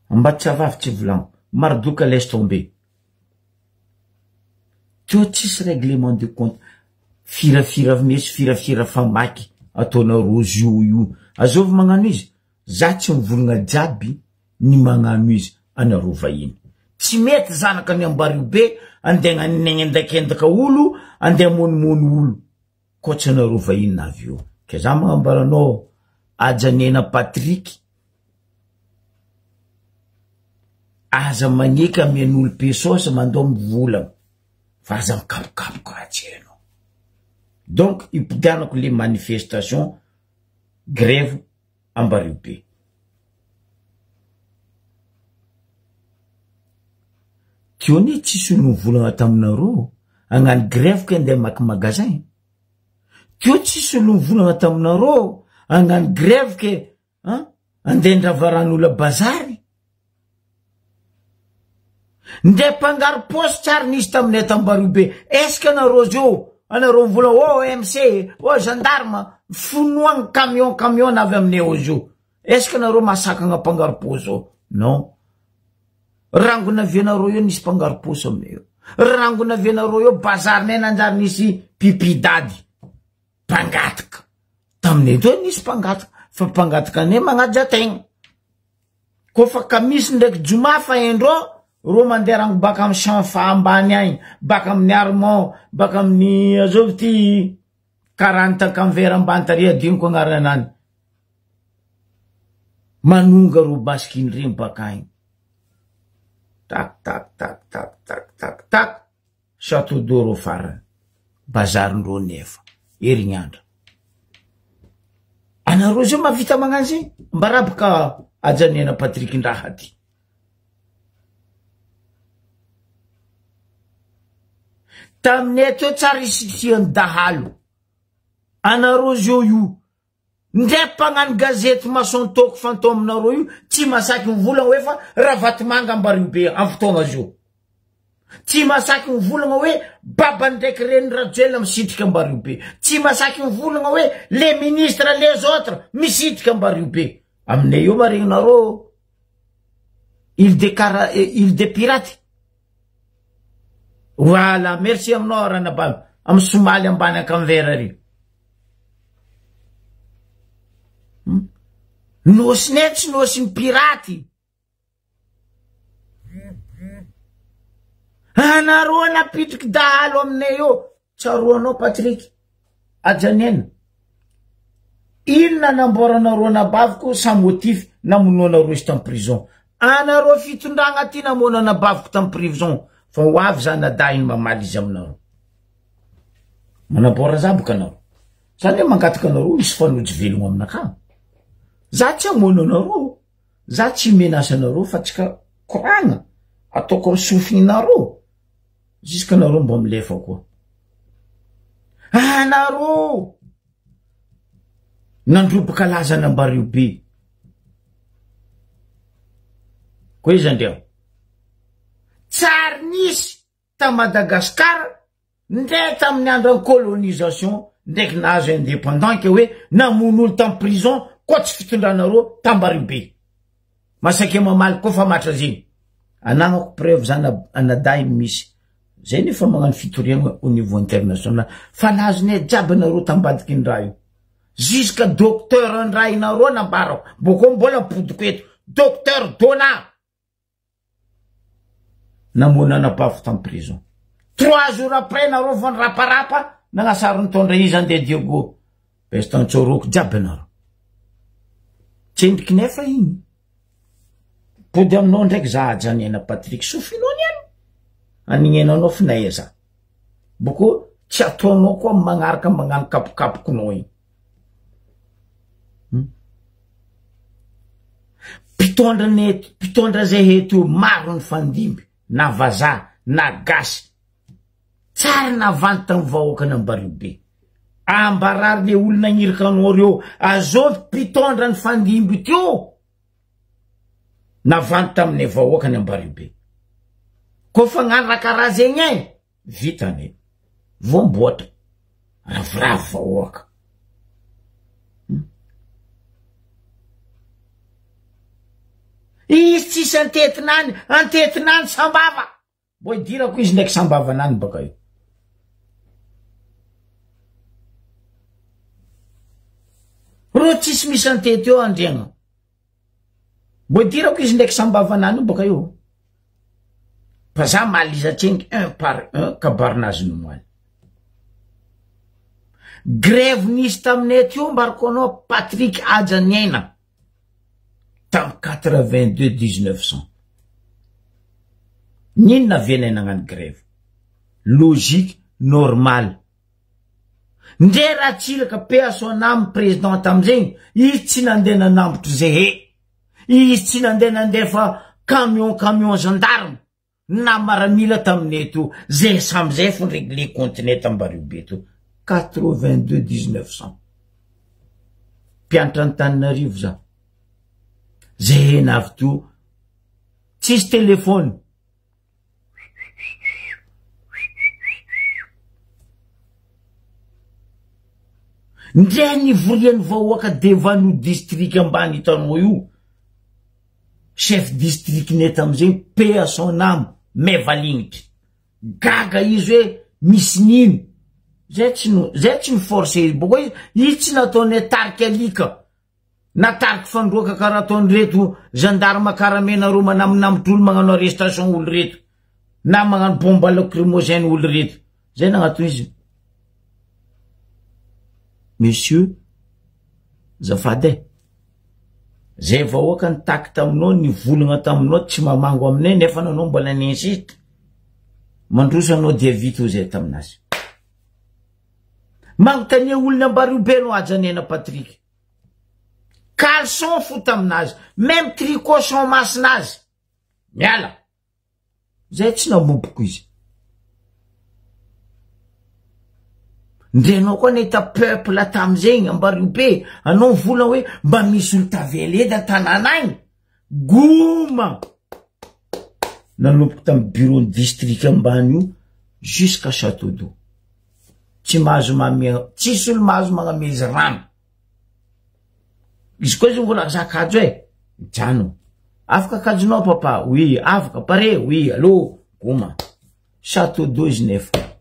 mba tsy avavy tsy volaniko mardoka laisse tomber teo tsisy règlement de compte firafira mesy firafira famaky ataonareo io azovy magnano izy za tsy mivolagna jiaby ny magnano izy anareo vahiny tsy mety zanaka ny ambario be andeha gnanegny endakendaka olo andeha monimono olo koatsy anareo vahiny navy io ke za magnambaranao ajanena Patrick aza magneka amian'olo pesosy mandao mivolagna fa aza mikapokapoka ratsy anao donc ipidianako le manifestation grève ambario be teo ne tsisy olo mivolagna taminareo agnano grève ke andeha maky magasin teo tsisy olo mivolagna taminareo agnano grève ke andeha ndravaran'olo bazary nde pangaro poste tsary nisy taminay tambario be est-ce que anareo zio anareo mivolagna OMC gendarme fonoagny camion navy aminay ao zio est-ce que anareo masakagna pangaro poste ao non rangona vienareo io nisy pangaro poste aminay eo rangona vienareo io bazarinay nanjary nisy pipidady pangataka taminay to nisy pangataka fa pangataka anay magnaja tegna kofa kamisy ndraiky juma fa endro ro mandeha rango baka amy champ ambany agny baka amin'ny armon baka amin'ny azovy ty 40 kanvera ambany tary adiniko agnaranany manonga ro baskiny regny baka agny tak tak tak tak tak tak tak château d'or farany bazarindreo nefa herignandra anareo zio mavita magnano zegny mbarabaka ajanena Patrick ndraha ty taminay teo tsara isitiany dahalo anareo zio io ndray mpagnano gazety mason-toko fantao aminareo io tsy masaky mivolagna hoe fa Ravatomanga Ambarivo be amin'ny fotoagna zio. Tsy masaky mivolagna hoe babany ndraiky Reny Rajoelina misitrika Ambarivo be. Tsy masaky mivolagna hoe les ministres les autres misitrika Ambarivo be. Aminay io maregninareo île des pirates. Voilà, merci aminao Ranabavy amin'ny Somaly ambany Ankanvera ry. Nosy tsy nosy piraty. Anareo napitriky dahalo aminay io. Tsaroanao Patrick Ajanena. Inona namboaranareo Anabaviko sans motif namonoanareo izy tamy prison. Anareo fitondragna ty namono Anabaviko tamy prison. Fa ho avy zanadainy mamaly izy aminareo. Manamboara zaboka anareo. Zany hoe mangataka anareo isy fanojy velogno aminaka. Za tsy amono anareo. Za tsy menasa anareo fa tsika koragna. Ataoko sofinareo. Juska anareo mbo milefa koa. Anareo nandroboka laza Ambarivo be. Koa izy andreo. Tsary nisy ta Madagascar ndray tamin'ny andro colonisation ndraiky nahazo indépendant ke hoe namono olo tamy prison koa tsy fitondranareo t'Ambarivo be. Masaky mamaly koa fa matra zegny. Anagnako preuve zany anaday misy. Zay nefa magnano fitoriagna au niveau international. Fa nazonay jiaby anareo tambadiky ny raha io. Jusqu'à docteur andray nareo nambarako. Boko mbola podiko eto. Docteur Dona. Namono Anabaviko tamy prison. 3 jours après nareo vao niraparapa nagnasary nitondra izy andeha Diogo. Bestantsôroko jiaby anareo. Tsendriky nefa igny. Pody aminao ndraiky za Ajanena Patrick sofinao niany. Anignenanao finay za. Boko tsy ataonao koa magnaraka magnano kapokapokonao igny. Pitondra zay heto maro ny fandimby. Na vaza, na gasy. Tsara navanty tamy vahoaka Ambarivo be. Ambarary le olona nirika anao reo. Azovy pitondra ny fandimby tio. Navanty taminay vahoaka Ambarivo be. Kofa gn'andra karaha zegny vitany. Vomboatra. Ravoravo vahoaka. Izy tsisy antetinany sambava. Bo idirako izy ndraiky sambava nany baka io. Ro tsisy misy antety eo andriagna. Bo idirako izy ndraiky sambava nany baka io. Fa za malizatsengny un par un kabarinazy nomoaly. Grève nisy taminay tio mbarako anao Patrick Ajanena. Tam 82-1900. Ninona venay nagnano grève? Logique, normal. Ndre raha tsilaka PSONAM président tamizegny, izy tsy nandeha nanambotry zay izy tsy nandeha fa camion gendarme. Na maramila taminay to. Zay samizay fo réglé continet Ambarivo be to. 82-1900. Pianatra Antananarivo za. Zay navy to. Tsisy telefony. Ndray nivorian'ny vahoaka Devano district ambany hitanao io. Chef district net amizay PSONAM mevalignitry. Gaga izy hoe misy nino. Zay tsy ny force izy. Boko izy tsy nataonay tariky alika. Na tariky fandroaka karaha ataony reto gendarme karamena ro manaminamotry olo magnano arrestation olo reto. Na magnano bombe lacrymogène olo reto. Zay nagnato izy. Monsieur Zafade. Zay vahoaka nitaky taminao nivolagna taminao tsy mamango aminay nefa nanao mbola ninsiste. Mandroso anao dia vito zay taminazy. Mangotania olona Ambarivo be no Ajanena Patrick. Caleçon fo taminazy. Même tricochon masinazy. Miala. Zay tsy namoboko izy. ndrenao koa nahita peuple tamizegny Ambaribe anao vola hoe mba misy olo taveleda tanàna agny goma nanomboky tamy bureau district ambany io jusqu'à Château d'Eau tsy mahazo mamea tsisy olo mahazo magnamezy rano izy koa izy mbola zakajo jano afaka kajonao papa oui afaka pare oui allô goma Château d'Eau izy nefa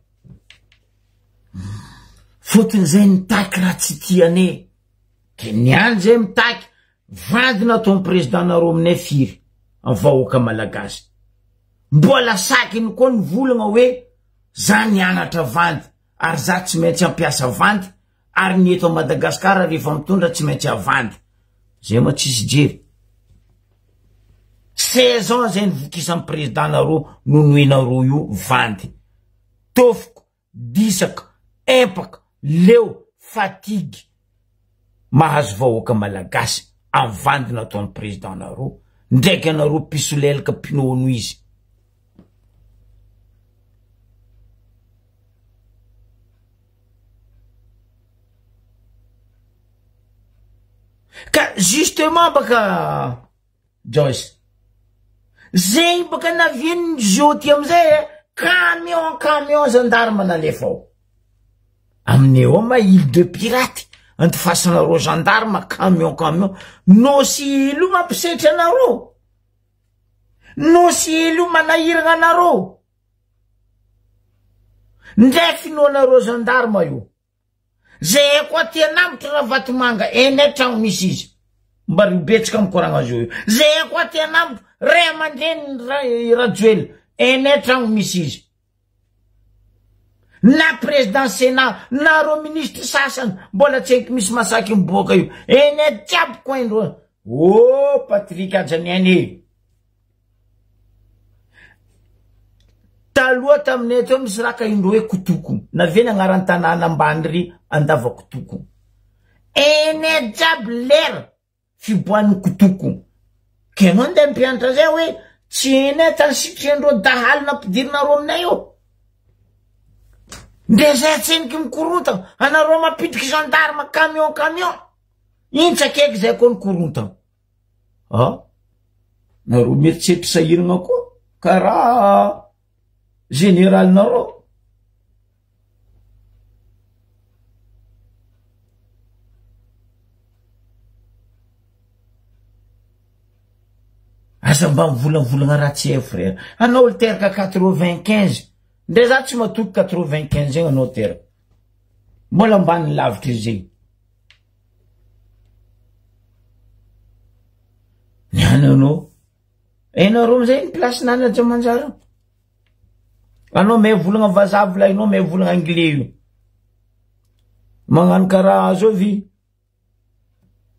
fotony zay nitaky raha tsy tiane ke niany zay mitaky vandina ton président nareo aminay firy amin'ny vahoaka malagasy mbola sakiny koa ny volagna hoe za nianatra vandy ary za tsy maintsy ampiasa vandy ary ny eto Madagasikara rehefa mitondra tsy maintsy avandy zay ma tsisy jery 16 ans zay nivokisa amin'ny président nareo nonoinareo io vandy tofoko disaka empaka leo fatigue mahazo vahoaka malagasy amin'ny vandy nataon'ny président nareo ndraiky anareo pisolelaka pinono izy ka justement baka Joyce zay baka naviany joty amizay camion gendarme nalefa ao amineo ma île de pirate antifasanareo gendarme camion no si ilo mampisetra anareo no si ilo manahiragna anareo ndraiky finoanareo gendarme io zay koa tia nambotry raha Vatomanga eny tragno misy izy mba ribetsika mikoragna azy io zay koa tia nambotry ray aman-dreny Rajoely eny tragno misy izy na président sénat na ro ministre sasany mbola tsy haiko misy masaky miboaka io eny jiaby koa indro Patrick Ajaniany taloha taminay teo misy raka indro hoe Kotoko naveny agnarany tanàna ambany ry Andava Kotoko eny jiaby lera fiboan'ny Kotoko ke anao ndeha mpianatra zay hoe tsy eny tany sitriandreo dahaly nampidirinareo aminay io nde zay tseniky mikorontagna anareo mampitiky gendarme camion iny tsakaiky zay koa nikorontagna nareo mieritreritra sahiragna koa karaha général nareo asa mba mivolagna raha tsy hay frère anao olo teraka 95 ndre za tsy matoky 95 zegny anao teraka mbola mbany lavitra izy zegny niany anao enareo amizay ny place nany Ajamanjara anao may volagna vazavo la anao may volagna anglais io magnano karaha zao vi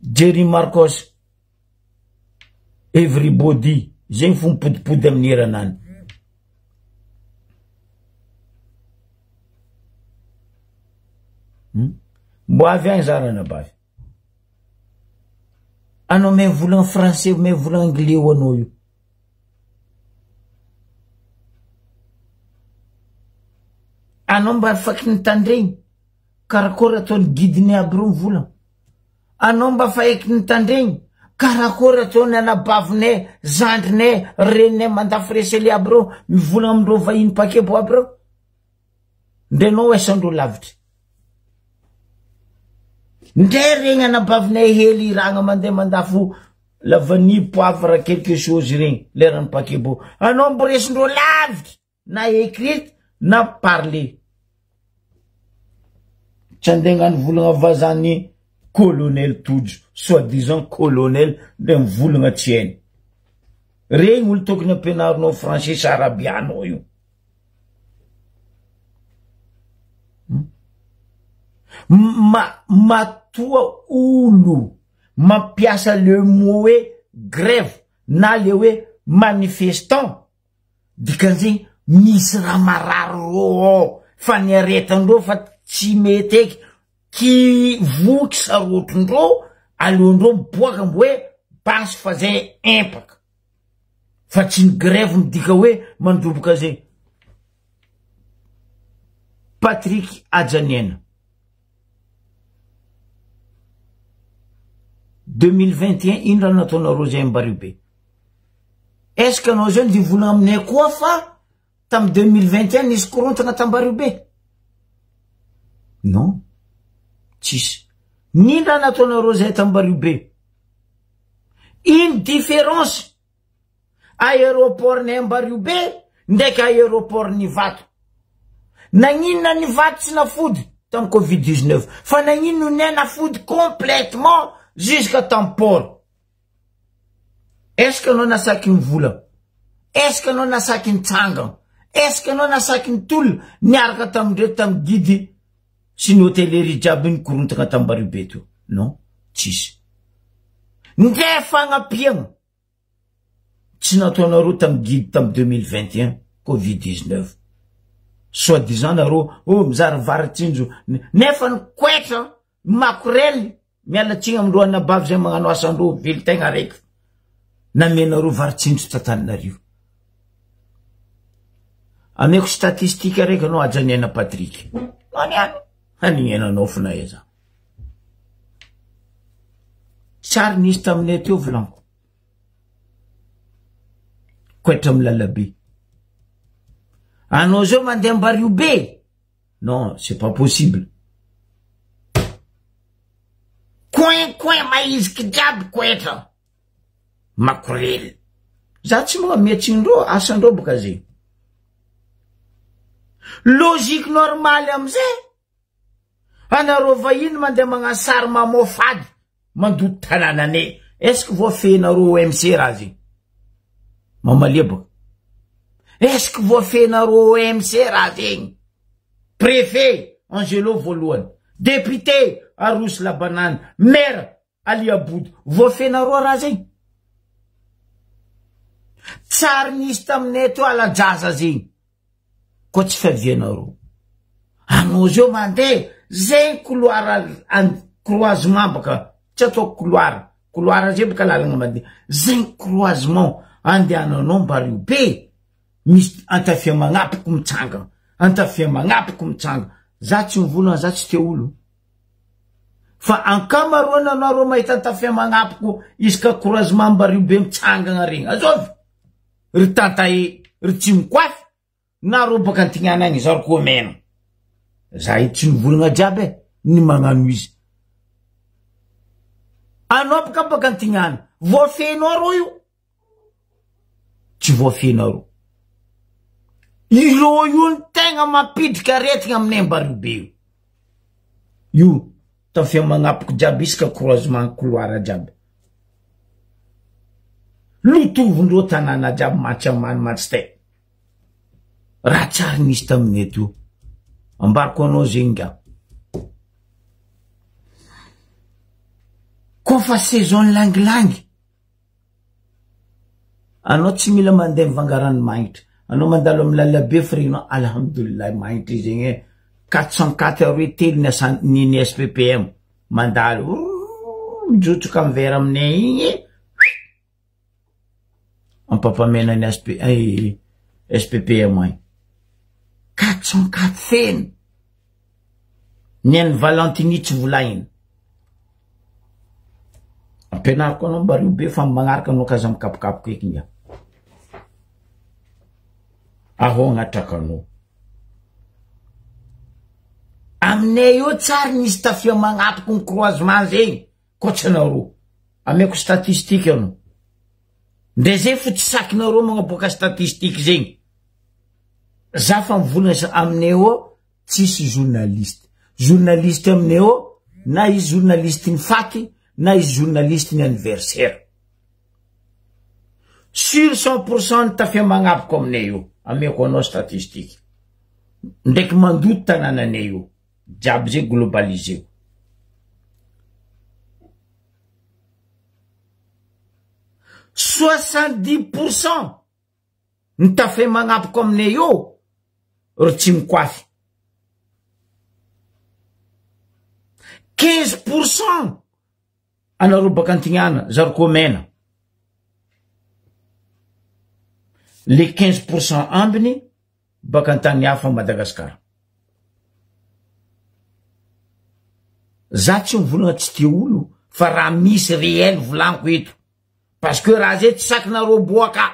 Jerry Marcos everybody zegny fo mipodipody amin'ny heranany mbo avy agny zarana bavy anao may volagna français may volagna anglais ho anao io anao mba afaky nitandregny karakory ataony guidiny aby reo mivolagna anao mba faheky nitandregny karakory ataony anabavinay zandrinay reninay mandafiresely aby reo mivolagna amindreo vahiny pakebo aby reo ndrenao esandreo lavitry ndre regny anabavinay hely iragna mandeha mandafo la vanille poivre quelque chose regny lerany pakebo anao mboresindreo lavitry na écrite na parler tsy andeha volagna vazany colonel Tojo soi-disant colonel de mivolagna tsy hainy regny olo tokony ampianarinao français arabianao io matoa olo mampiasa le mot hoe grève na le hoe manifestant dikan'izegny misy raha marary rô fa niaretandreo fa tsy mety eky ki voky sarotrondreo aleondreo miboaka mbo hoe basy fa zay empaka fa tsy ny grève midika hoe mandroboka zay Patrick Ajaniana 2021 indra nataonareo zay ambaribe. Est-ce que anao zay ndivolagna aminay koa fa tamy 2021 nisy korontagna tambaribe? Non, tsisy. Nindra nataonareo zay tambaribe? Ino différence aéroport ny Ambaribe ndraiky aéroport ny Vato? Nagnino ny Vato tsy nafody tamy Covid-19 fa nagnino ny nafody complètement jusqu'à tamy port. Est-ce que anao nasaky ny vola? Est-ce que anao nasaky ny tsangana? Est-ce que anao nasaky ny tolona niaraka tamindreo tamy guide sy ny hôtellerie jiaby ny korontagna tamy Ambaribe to? Non, tsisy. Ndre fagnapiagna tsy nataonareo tamy guide tamy 2021 Covid-19. Soi-disant nareo mizary varitsinjo nefa ny koetra makorely mialatsigna amindreo anabavy zay magnano asandreo vely tegna raiky namenareo varitsinjo tantaninareo. Ameko statistika raiky anao Ajaniana Patrick. Hanignenanao fina eza. Tsary nisy taminay teo volanko. Koetra milalabe. Anao zao mandeha Ambaribe? Non, c'est pas possible. Coin maiziky jiaby koetra. Makorely. Za tsy mga miatsindreo asandreo boka zay. Logique normale amizay. Anareo vahiny mandeha magnasary mamofady mandoto tananane. Est-ce que voafenareo OMC raha zay? Mamalia boka. Est-ce que voafenareo OMC raha zegny? Préfet Angelo voalohany, député Arous Labanane, maire Ali Aboud, voafenareo raha zegny? Tsary nisy taminay to alajaza zegny. Ko tsy favianareo. Anao zao mandeha zegny croisement baka tsy atao couloir zay baka lalagna mandeha. Zegny croisement andehananao Ambaribe misy antafia magnapoko mitsanga. Antafia magnapoko mitsanga. Za tsy mivolagna, za tsy te olo. Fa ankamaroana anareo mahita antafia magnapoko isaka croisement Ambaribe mitsangana regny. Azovy. Ry tantae, ry tsy mikoafy. Nareo baka antignana agny zaro koa mena. Za ito tsy mivolagna jiaby ny magnano izy. Anao baka antignana. Voafenao io. Tsy voafenareo. Iro io ny tegna mapidrika aretigna aminay Ambaribe io. Tafia magnapoko jiaby isaka croisement couloir jiaby. Lotovindreo tanàna jiaby Matsamany Matsitay. Raha tsary nisy taminay to. Ambariko anao zegny nga. Kofa saison langilangy. Anao tsy mila mandeha mivangarany magnitra. Anao mandalo amin'ny lalabe frianao, alhamdulillah magnitra zegny 404 telo ny SPPM. Mandalo mijotsoka amin'ny vera aminay igny. Ampapamena ny SPPM agny. 404 feno. Niany Valentini tsy volainy. Ampenariko anao Ambaribe fa magnaraka anao kaza mikapokapoka eky nga. Aho agnatraka anao. Aminay io tsary nisy tafia magnapoko ny croisement zegny. Kotranareo. Ameko statistique anao. Ndre zay fo tsy sakinareo magnaboaka statistique zegny. Za fa mivolagna aminay eo tsisy journaliste. Journaliste aminay eo na izy journaliste ny faty na izy journaliste ny anniversaire. Sur 100% tafia magnapoko aminay eo. Ameko anao statistique. Ndreky mandoto tanànanay eo. Jiaby zay globalisé. %70% ny tafia magnapoko aminay eo ro tsy mikoafy. 15% anareo baka antignana zaro koa mena. Le 15% ambiny baka antany hafa Madagasikara. Za tsy mivolagna tsy te olo fa raha misy réel volaniko eto parce que raha zay tsy sakinareo boaka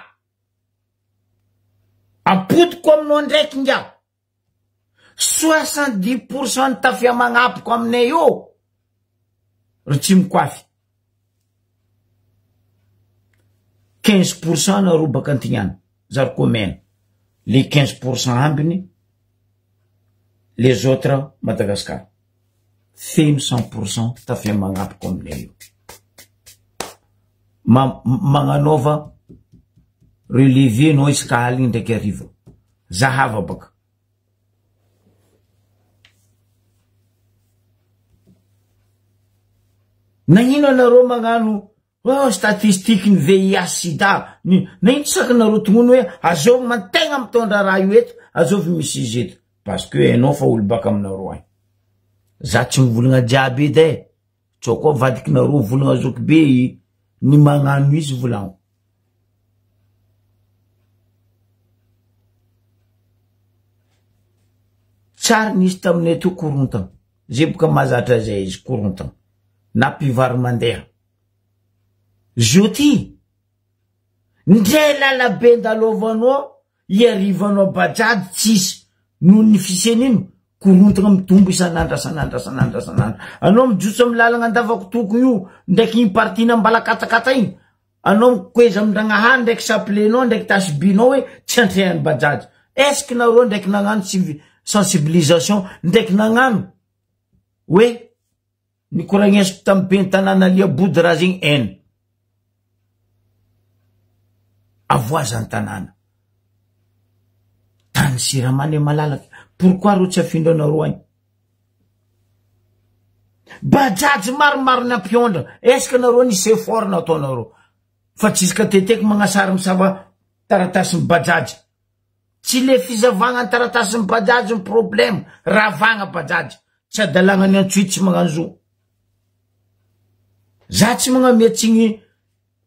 apodiko aminao ndraiky ngia 70% ny tafia magnapoko aminay io ry tsy mikoafy 15% nareo baka antignana zariko mena les 15% ambiny les autres Madagascar feno 100% tafia magnapoko aminay io magnanova relevé no isaka aligny ndraiky ariva zahava baka nagnino anareo magnano statistique ny VIH sida nagnino sakanareo tognony hoe azovy mantegna mitondra raha io eto azovy misy izy eto parce que enao fa olo baka aminareo any za tsy mivolagna jiaby edy tsao koa vadikinareo volagna zoky be ny magnano izy volagno tsary nisy taminay to korontagna zay boka mazatra zay izy korontagna na mpivary mandeha zoti ndray lalabe ndalovanao iarivanao bajady tsisy noho ny fisenino korontagna mitombo isanandra anao mijotso amy lalagna andavako toko io ndraiky impartina mbalakatakata igny anao mikoeza amindragnahary ndraiky saplenao ndraiky tasibinao hoe tsy antrehan'ny bajady eske nareo ndraiky nagnano sensibilisation ndraiky nagnano hoe nikoragnesiko tamy be tanàna lia body raha zegny eny avoazany tanàna tany siramany malalaky pourquoi ro tsy afindro anareo agny bajajy maromaro ny ampiondra eske nareo nisy effort nataonareo fa tsisy ka teteky magnasary misava taratasy ny bajajy tsy le fizavagna ny taratasy ny bajajy ny problème ravagna bajajy tsy adalagna ny antsoity tsy magnanzo za tsy magnametsigny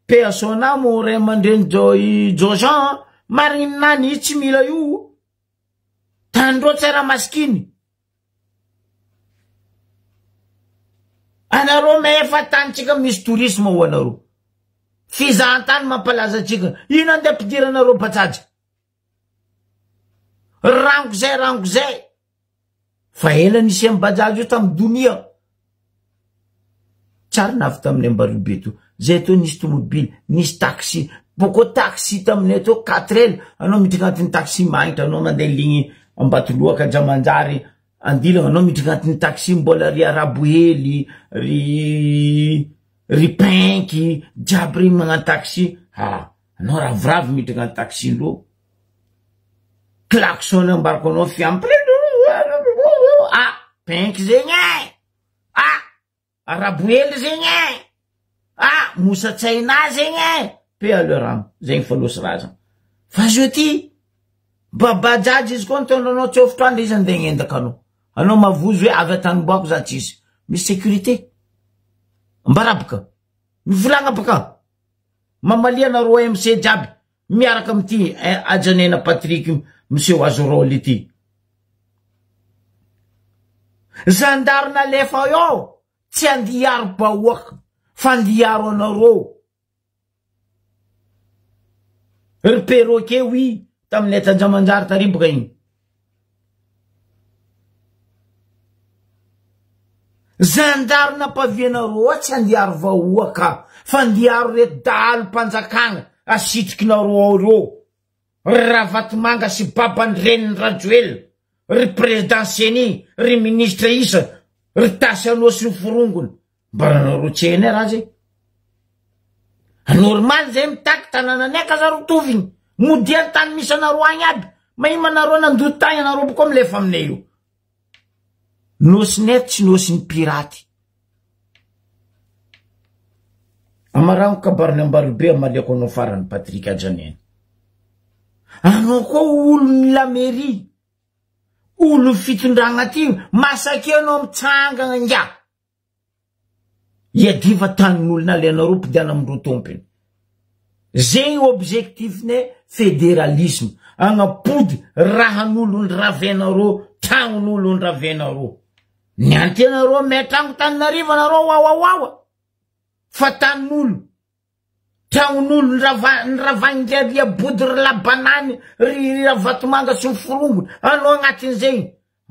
PSONA mo ray mandreny Jojan marigny nany tsy mila io tandro tsara maskiny anareo mefa tantsika misy tourisme ho anareo fizahantany mampalaza atsika ino andeha ampidiry anareo bajajy rango zay fa ela nisy amy bajajy io tamy donia tsara navy tamin'ny Ambaribe to zay to nisy tomobily nisy taxi boko taxi taminay to 4 anao midriky agnatin'ny taxi magnitra anao mandeha ligny Ambatoloaka Jamanjary andilagna anao midriky agnatin'ny taxi mbola ry arabo hely ry penky jiaby regny magnano taxi anao raviravy midriky agnaty taxi ndro klaxon ambarako anao fiampy penky zegny arabo hely zegny mosa tsaina zegny pe alerano zegny falosy raza fa zoti babajajy izy koa nitondranao tsy ofotro andra izy andeha gnendaka anao mavozo hoe avy ataniboako za tsisy misy sécurité mbarabaka mivolagna baka mamalia nareo MC jiaby miaraka amity ajanena Patrick monsieur Wazorol ity zandaro nalefa yo tsy andiaro bahoaka fa andiaro anareo ry perroquet oui tamin'ny Tanjamanjary taribaka igny zandaro napavianareo tsy andiaro vahoaka fa andiaro reto dahalo mpanjakagna asitrikinareo ao reo ry Ravatomanga sy babany reniny Rajoel ry président Seni ry ministre isa ry Tasiano sy ny forongony mbaranareo tsy eny raha zay normal zay mitaky tanànanay ka zaro tovigny modia tany misy anareo agny aby mahima anareo nandoto tagny anareo boka milefa aminay io nosy net tsy nosy ny piraty amaragno kabariny Ambaribe amaliako anao farany Patrick ajanena anao koa olo ny lamairie olo fitondragna ty masaky anao mitsangagna ngia iadiva tanin'olo naleanareo mpidiana amindreo tompiny zegny objectifne fédéralisme agnapody rahan'olo ny ravenareo tragnon'olo ny ravenareo ny antenareo me tragno taninariva nareo wawawawa fatan'olo tragnon'olo nravangary abody ry labanany ry ravatomanga sy miforongo anao agnatin'izay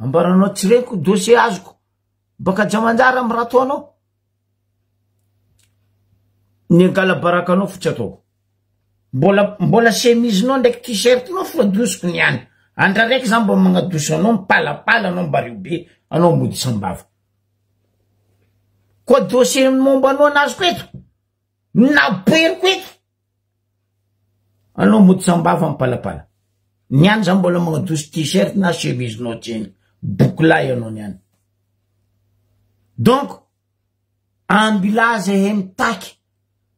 ambaranao tsy reniko dossier azoko baka jamanjara amy raha toanao ny angala-barakanao fotsy ataoko mbola chemisenao ndraiky t-shirtinao fa adosiko niany andra raiky za mba magnadoso anao mipalapala anao mbario be anao mody sambava koa dossier momba anao anazy ko eto naperiko eto anao mody sambava mipalapala niany za mbola magnadoso t-shirt na chemisenao tseny bokolay anao niany donc ambilaza he mitaky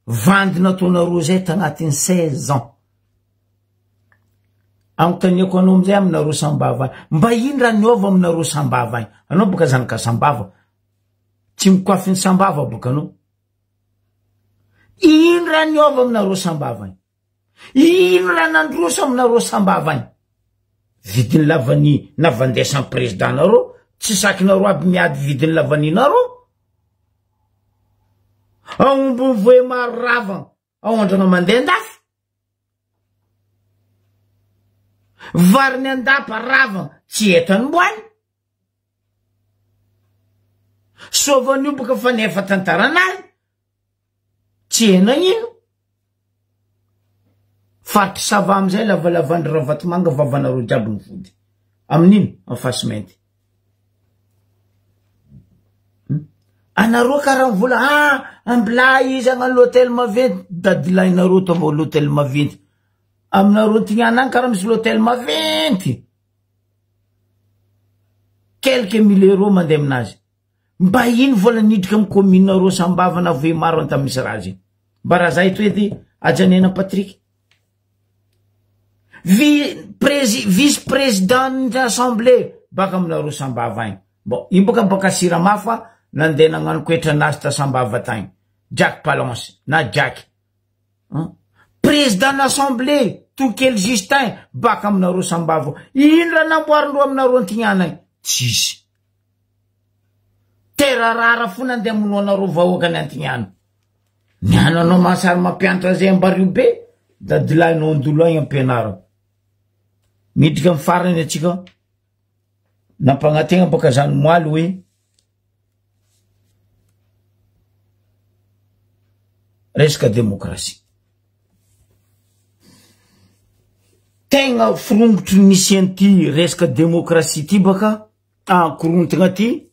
vandina taonareo zay tagnatin'ny 16 ans agnontaniako anao amizay aminareo sambava mba ino raha niova aminareo sambava agny anao boka zanaka sambava tsy mikoafiny sambava boka anao ino raha niova aminareo sambava agny ino raha nandroso aminareo sambava agny vidiny lavany navandesan'ny président nareo tsy sakinareo aby miady vidiny lavaninareo aombo voe maro ravagna aondrana mandeha andafy variny andapa ravagna tsy etany mboany sovan'io boka fa nefa tantaranazy tsy ena ino faritry sava amizay lavalavandry ravatomanga vavanareo jiaby mivody amin'ino amy fasimenty anareo karaha mivola ambila izy agna l'hôtel maventy dadilainareo tava l'hôtel maventy aminareo tignana agny karaha misy l'hôtel maventy quelques mille euros mandeha aminazy mba ino vola nidriky amy commune-nareo sambava na voe maro anta misy raha zay mba raha zay to edy ajanena Patrick vice-président d'assemblée baka aminareo sambava agny bon io baka Siramafa nandeha nagnano koetra anazy ta sambava tagny Jack Palance na Jack président d'assemblée Tokely Justin baka aminareo sambava ino raha namboarindreo aminareo antignana agny tsisy terarara fo nandeha mono anareo vahoakany antignana niana anao mahasary mampianatra zay ambario be dadilainao andolo agny ampianarana midika amy farany atsika nampagnategna baka zany moaly hoe resaka demokrasia tegna firongotry nisy an'ty resaka demokrasia ty baka korontagna ty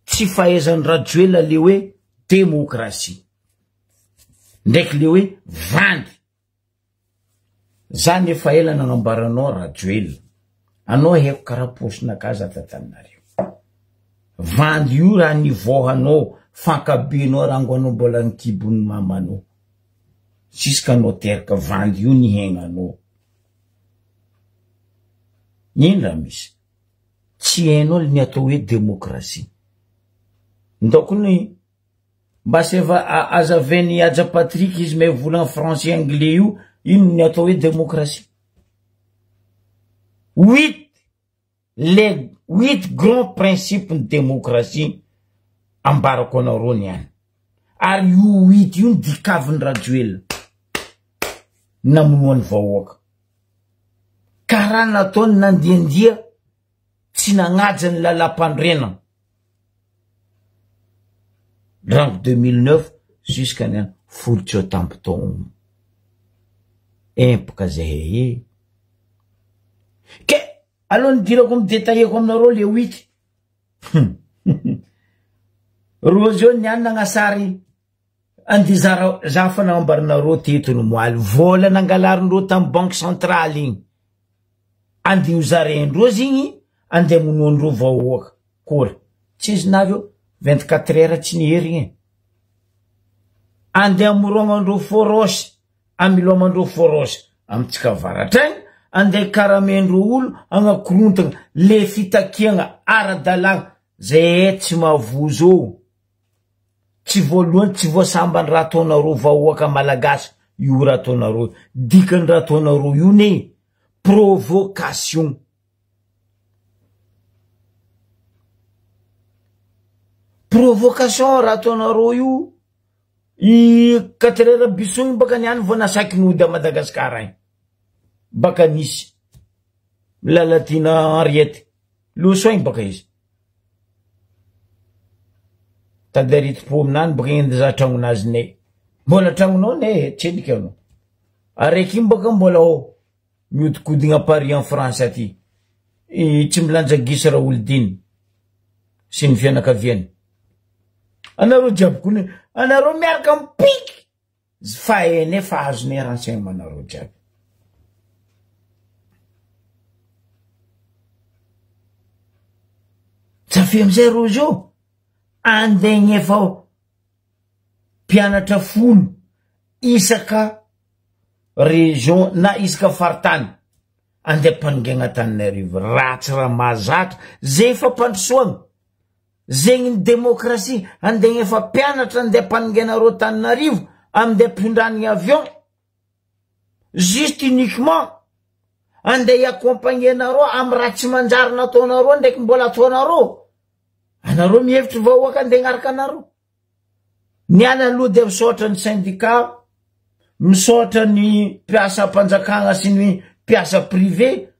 tsy fahaizany rajoela le hoe demokrasia ndraiky le hoe vandy zany efa ela nagnambaranao rajoela anao heko karaha posinaka za tatanareo vandy io raha nivohanao fankabenao rango anao mbola nikibony mamanao juska anao teraka vandy io nihegnanao ino raha misy tsy hainao le ny atao hoe demokrasia ndako ny mba seva azaveny aja Patrick izy may volagna français anglais io ino ny atao hoe demokrasia 8 grands principes de démocratie ambarako anareo niany ary io 8 io dikaviny rajoela namonoany vahoaka karaha nataony nandiandia tsy nagnaja ny lalam-pandrena rango 2009 jusqu'à niany fototsy eo tampotao empaka zay ke aloha nidirako midetailleko aminareo le 8 rozy eo niany nagnasary andizara za fa nagnambarinareo tetony moaly vola nangalarindreo tamy banque centrale igny andio zarendrozy igny andeha monoandreo vahoaka kory tsy izy navy eo 24 heures tsy niherigny andeha morognandreo forosy amilomandreo forosy amitsika varatraigny andeha karamendreo olo agnakorontagna le fitakiagna ara-dalagna zay tsy mavozo eo tsy voalohany tsy voasambany raha ataonareo vahoaka malagasy io raha ataonareo dikany raha ataonareo io ne provocation raha ataonareo io I 4 heures bisogny baka niany vao nasaky nody a Madagasikara igny. Baka nisy. Lalatina Henriette. Loso igny baka izy. Tadarity po aminany baka igny za tragnonazy ne. Mbola tragnonao ne, tselika anao. Araiky igny baka mbola miodikodigna Paris en France aty. Tsy milanja gisy raha olodiny. Sy ny fianakaviany. Anareo jiaby kone, anareo miaraka mipiky. Fa ene fa azone renseignement anareo jiaby. Safy amizay ro zio, andegny efa mpianatra folo isaka région na isaka faritany. Ande paningena Antananarivo, ratsy raha mahazatra, zay efa mpandrosoagna. Zegny ny démocratie, andegny efa mpianatra ande paningena ro Antananarivo, ande pindrany avion. Juste uniquement, ande accompagner naro am raha tsy manjary nataonaro ndraiky mbola ataonaro. Anaro mihevitry vahoaka ande ngaraka anaro. Niany aloha dia misaotra ny syndicat, misaotra ny mpiasa mpanjakana sy ny mpiasa privé,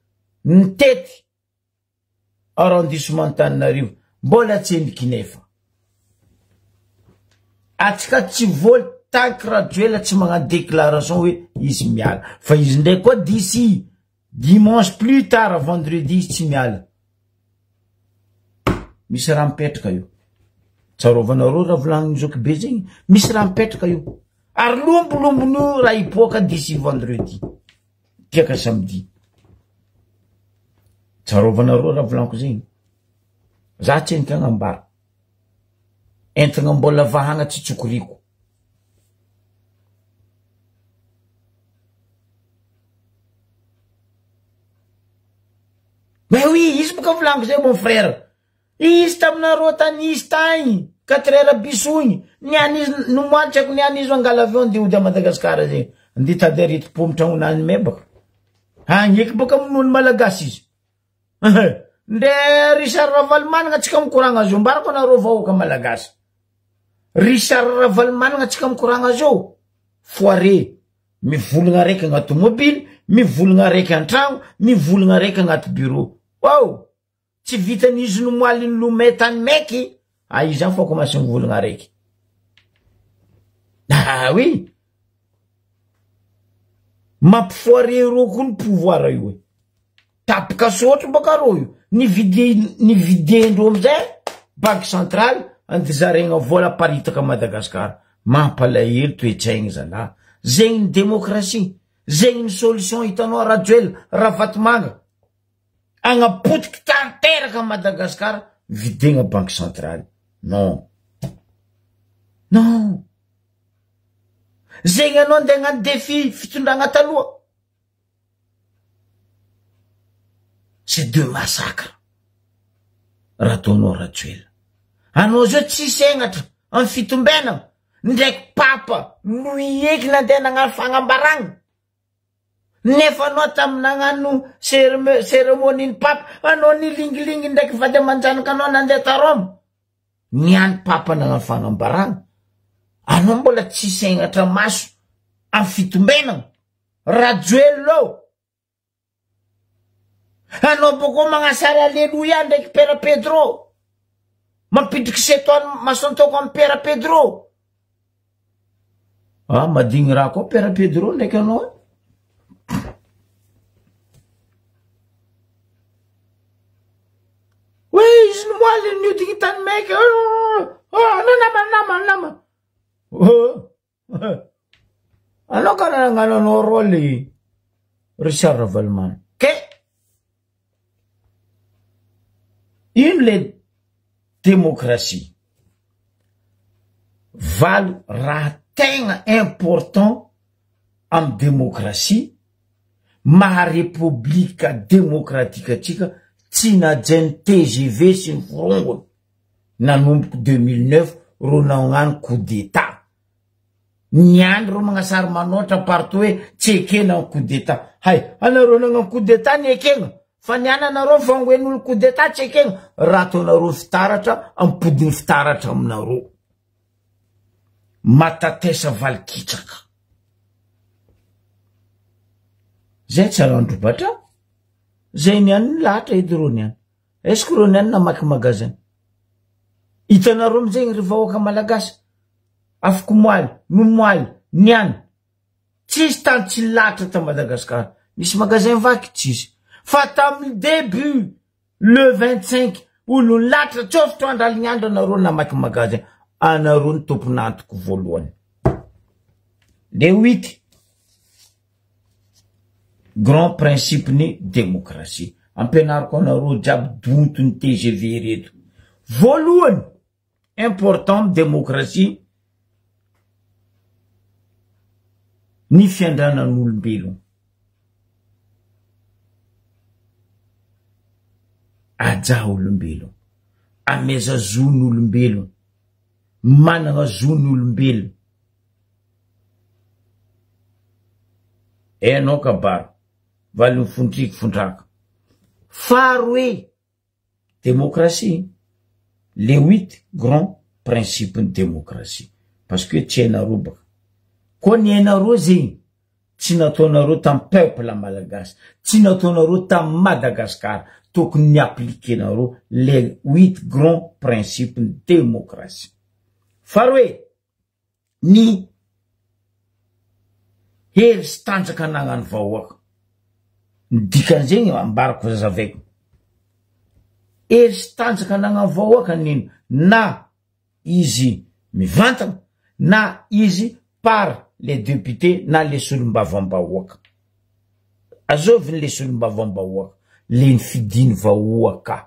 ny tety arrondissement Antananarivo. Mbola tsy endiky nefa. Atsika tsy voly tanky Rajoelina tsy magnano déclaration hoe izy miala. Fa izy ndray koa d'ici dimanche plus tard vendredi izy tsy miala. Misy raha mipetraka io. Tsarovana raha volagniny Zokibe zegny, misy raha mipetraka io. Ary lombolombon'io raha hipoaka d'ici vendredi. Tiaka samedi. Tsarovana raha volagniko zegny. Za tsy enika agnambara. Entagna mbola vahagna tsy tsokoriko. Mais oui, izy boka volagniko zay mon frère. Izy taminareo tany izy tagny 4 heures bisogny. Niany izy nomoatrako niany izy angala avion de ody a Madagasikara zegny. Andi taderity pomitra honany mebaka. Agneky boka amin'olo malagasy izy. Nde Richard Ravalomanana atsika mikoragna azo mbarako anareo vahoaka malagasy. Richard Ravalomanana atsika mikoragna azo. Foire. Mivolagna raiky agnaty mobile, mivolagna raiky antragno, mivolagna raiky agnaty bureau. Wow! Tsy vitan'izy no moaliny lomay tany meky. Izy any fa komasy mivolagna raiky. Ah oui! Mampifoire ro koa ny pouvoir io. Tapaka sotro baka ro io. Ni videndro amizay Banque Centrale andizarena vola paritaka Madagasikara. Mampalahelo toetsaigny zala. Zegny ny démocratie. Zegny ny solution hitanao Rajoelina, Ravatomanga. Agnapotiky tanteraka Madagasikara, videgna Banque Centrale. Non. Non. Zegny anao nde hagnano défi fitondragna taloha. C'est deux massacres. Rataonao Rajoelina. Anao zao tsy senatra amin'ny fitombena. Ndraiky papa lui eky nandeha nagnano fagnambaragna. Nefa anao tamin'ny nagnano cérémonie papa, anao nilingilingy ndraiky vady amanjanaka anao nandeha ta Rome. Niany papa nagnano fagnambaragna. Anao mbola tsy senatra maso amin'ny fitombena. Rajoelina. Anao boko magnasara Alléluia ndraiky Père Pedro. Mampidriky setoany masantoko amin'ny Père Pedro. Madigny raha koa Père Pedro ndraiky anao. Oui, izy nomoaly niodigny tany meky. Nama. Anao ka nagnano anao rôly Richard Ravalomanana. Les démocraties valent raha tegna important en démocratie. Ma république démocratique atsika tsy najainy TGV sy ny forongony nanomboky 2009 ro nagnano coup d'état. Niany ro magnasary manoatra partout hoe tsy ekena coup d'état. Hay, anareo nagnano coup d'état ny ekena. Fa niany anareo fangoen'olo coup d'état tsy ekena. Raha ataonareo fitaratra, ampodigny fitaratra aminareo. matatesa valikitsaka. Zay tsy arandro batra. Zay niany lahatra edy ro niany. Est-ce que ro niany namaky magazin? Hitanareo amizay gny vahoaka malagasy. Afaka moaly, niany. Tsisy tany tsy lahatra ta Madagasikara. Misy magazin vaky tsisy. Fa tamin'ny début, le 25, olo lahatra tsofotro andraly andro anareo namaky magazin. Anareo ny tompon'antoko voalohany. Le 8. Grand principe ni démocratie. Ampianariko anareo jiaby donto ny TGV reto. Voalohany, important démocratie, ny fiandranan'olombelona. Aja olombelona. Ameza zony olombelona. Manana zony olombelona. Enao kabaro. Valy mifondriky fondraka. Faroe. Démocratie. Les 8 grands principes de démocratie. Parce que tsy hainareo baka. Koa ny hainareo zegny. Tsy nataonareo tam peuple malagasy. Tsy nataonareo tam Madagascar. Tokony ny appliquenareo les 8 grands principes de démocratie. Faroe. Ny hery sy tanjaka anagnany vahoaka. Ny dikan'izegny ambarako zazaveko. Hery sy tanjaka anagnany vahoaka nino. Na izy mivantana, na izy par les députés, na les solombavam-bahoaka. Azoviny les solombavam-bahoaka. Le ny fidiny vahoaka.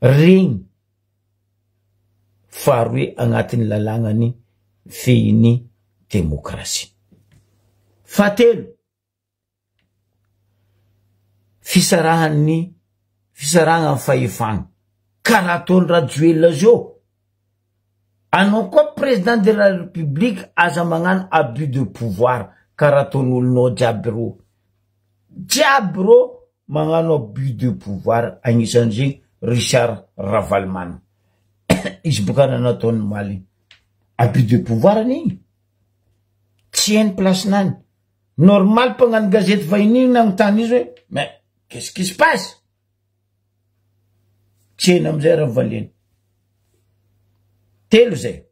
Regny faroe agnatin'ny lalagnany fehiny démocratie. Fatelo. Fisarahany fahefana. Karaha ataony Rajoelina zao. Anao koa président de la République aza magnano abus de pouvoir. Karaha ataony olonao jiaby ro. Jiaby ro magnano abus de pouvoir. Agnisan'izay Richard Ravalman. Izy boka nataony maly. Abus de pouvoir an'igny. Tsy hainy place nany. Normal pagnano gazety vahininy nagnontany izy hoe, mais qu'est-ce qui se passe? Tsy hainy amizay Ravaleny. Telo zay.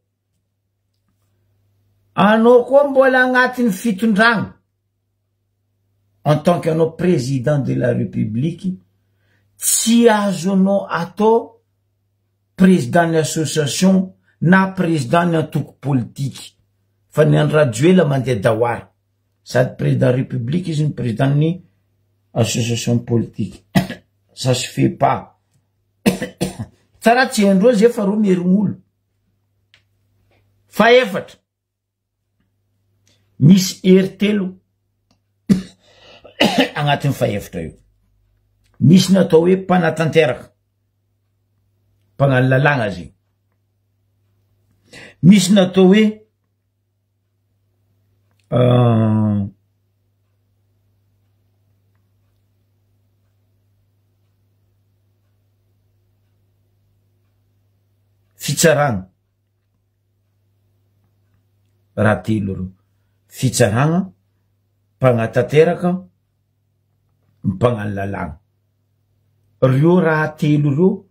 Anao koa mbola agnatin'ny fitondragna. En tant qu'anao président de la République, tsy azonao atao président ny association na président ny antoko politique. Fa ny Andry Rajoelina mandeha dahoara. Sady président république izy ny président ny association politique. Ça se fait pas. Tsara tsy haindreo zay fa ro mierogn'olo. Fa efatra. Misy hery telo agnatin'ny faefatra io. Misy natao hoe mpanatanteraka. Mpagnano lalagna zay. Misy natao hoe fitsaragna. Raha telo ro. Fitsaragna, mpanatanteraka, mpagnano lalagna. Rio raha telo rio,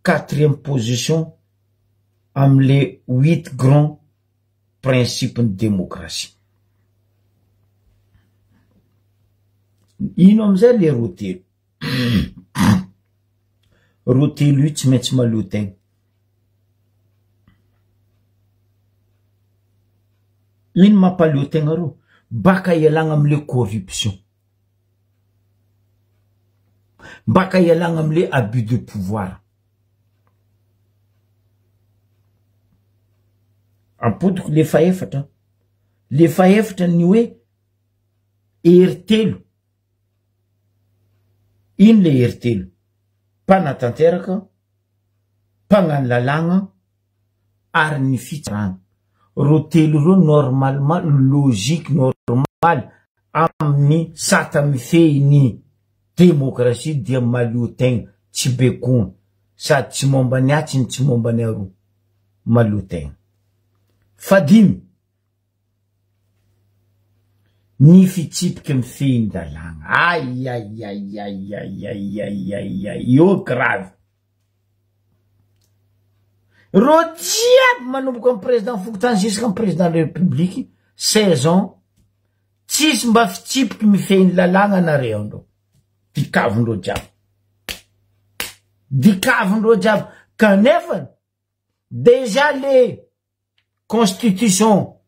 4e position amle 8 grands principes de démocratie. Ino amizay le ro telo. Ro telo io tsy maintsy malotegna. Ino mampaliotegna ro? Baka ialagna amle corruption. Baka ialagna amle abus de pouvoir. Ampodiko le faefatra. Le faefatra ny hoe hery telo. Ino le hery telo? Mpanatanteraka, mpagnano lalagna, ary ny fitsaragna. Ro telo ro normalement logique normal amin'ny sata mifehy ny démocratie dia malio tegna tsy bekona. sady tsy momba ny atsiny tsy momba ny aroa malotegna. Fadimy, ny fitsipiky mifehin-dalagna. Io grave. Ro jiaby manomboka amin'ny président fokotany jusqu'à amin'ny président de la république 16 ans tsisy mba fitsipiky mifehin-lalagna nareo andreo. Dikavindreo jiaby. Dikavindreo jiaby. Kanefa déjà les constitution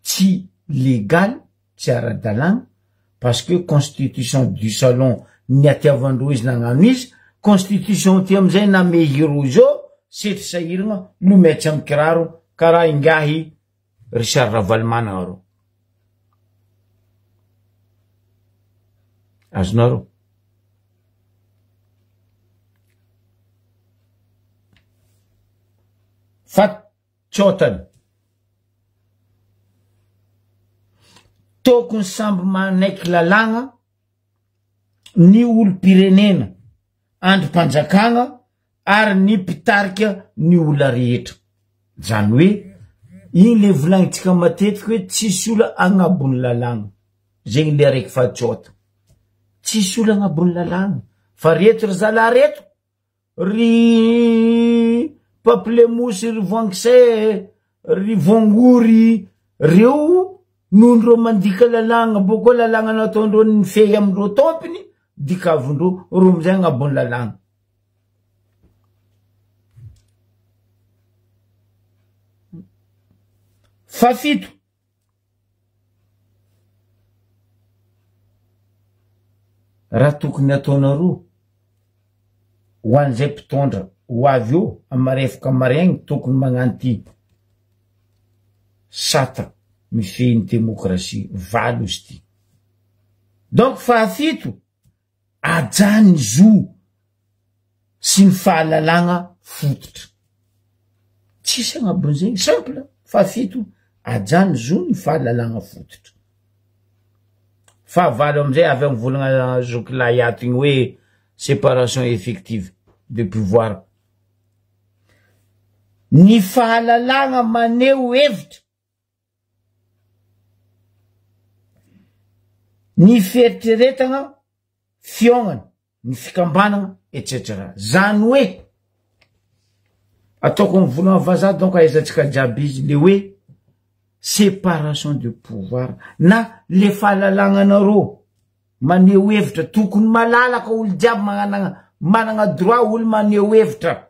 tsy légal tsy ara-dalagna parce que constitution du salon ny atiavandreo izy nagnano izy, constitution ty amizay name hiro zao setry sahiragna no metsy amy kiraro karaha ingahy Richard Ravalmana aro. Azonareo fa tsotany tokony samby manaiky lalagna ny olo-pirenena androm-panjakagna ary ny mpitarika ny ola rehetra. Zany hoe igny le volagnitsika matetiky hoe tsisy ola agnabony lalagna. Zegny le araiky fahatsota. Tsisy ola agnabony lalagna. Fa reto ry zala reto, ry pamplemousse, ry voangisay, ry voangory, reo nondreo mandika lalagna, boko lalagna nataondreo nifehy amindreo tompiny, dikavindreo ro amizay agnabony lalagna. Fafito, raha tokony ataonareo ho an'izay mpitondra ho avy eo amarefoka maraigny tokony magnano ty satra mifehy demokrasia valo izy ty. Donc fafito, ajany zo sy ny fahalalagna fototra. Tsisy agnabon'izay, simple. Fafito, ajany zo ny fahalalagna fototra. Fahavalo amizay avy amin'ny volagna zokilahy ato igny hoe séparation effective de pouvoir. Ny fahalalagna maneho hevitra, ny fieritreretagna, fiognana, ny fikambanagna, etc. Zany hoe ataoko amin'ny volagna vazaha donc aizantsika jiaby izy le hoe séparation de pouvoir na le fahalalanganareo maneho hevitra tokony malalaka olo jiaby managna droit olo maneho hevitra.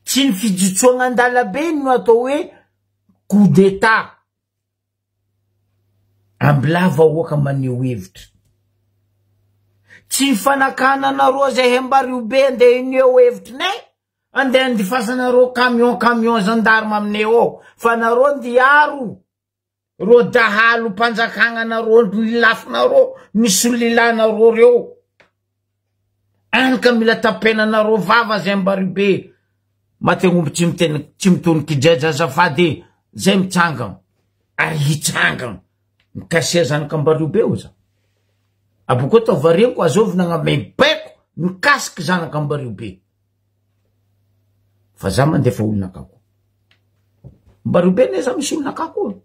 Tsy ny fijotsoagna andalabe no atao hoe coup d'état. Ambila vahoaka maneho hevitra. Tsy ny fanakananareo zay hembariobe andeha ineho hevitrinay, andeha andifasanareo camion gendarme aminay ao, fa nareo ndiaro ro dahalo mpanjakagnanareo ny lafinareo ny solilanareo reo. Anka mila tapenanareo vava zay hembariobe. Mategnombo tsy mitony kijaja azafady zay mitsangana ary hitsangana nikasia zanaka ambariobe io za. Aboko tao variako azovy nagnamembeko nikasiky zanaka ambariobe. Fa za mandefa olonakako. Ambariobe neza misy olonakako.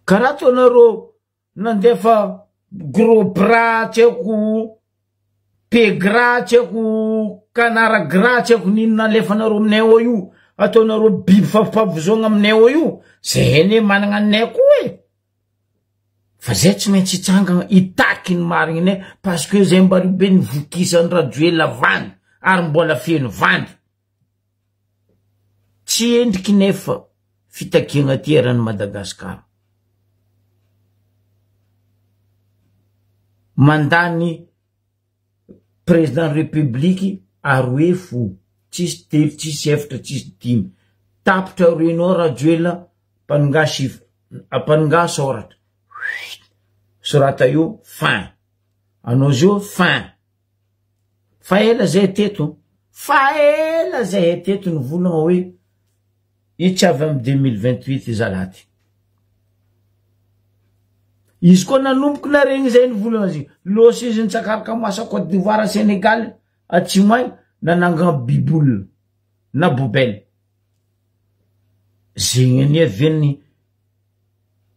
Karaha ataonareo nandefa gros bras tseko pegra tseko canara gras tseko nino nalefanareo aminay ao io, ataonareo biby fampivozogna aminay ao io, zay ne managna annay koa e. Fa zay tsy maintsy hitsangana hitaky ny marigny ne parce que zay Ambariobe nivokisany Rajoelina vandy ary mbola feno vandy. Tsy endriky nefa fitakiagna ty eran'ny Madagasikara. Mandany président république aroe fo, tsisy telo, tsisy efatra, tsisy dimy. Tapitra renao Rajoelina panonga chiffre, panonga soratra. Sorata io fin. Anao zio fin. Fa ela zay teto. Fa ela zay teto ny volagna hoe itsy avy amin'ny 2028 zalaty. izy koa nanomboky na regny zay ny volana azy losy izy nitsakaraka masa Côte d'Ivoire Sénégal atsimoay nananga biboule na bobel zegny any aveny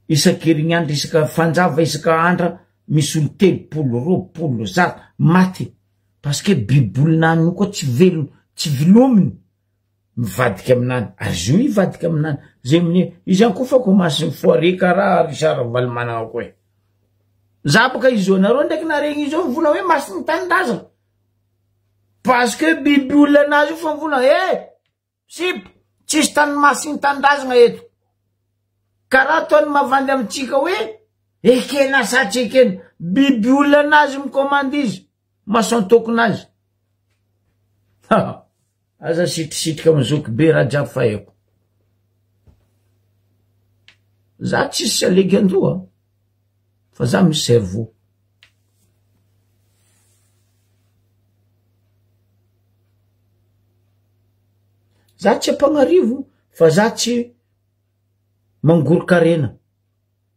isan-kerignandro isaka fanjava isaka andra misy olo 320 zato maty parce que biboule-nany io koa tsy velony tsy vilominy mivadika aminany azo ivadika aminany zegny izy any koa fa komasy mifoare karaha Richard Valmanagna koa za boka izy nareo ndraiky naregny izy vola hoe masy ny tanindrazana parce que biboule anazy io fa mivola sip tsisy tany masy ny tanindrazana eto karaha toany mavandy amitsika hoe ekena satry ekena biboule anazy mikomande izy masantokinazy aza sitrisitrika mizoky be raha jiaby fa eko za tsisy salegy andoa fa za misy cerveau za tsy ampagnarivo fa za tsy mangorokarena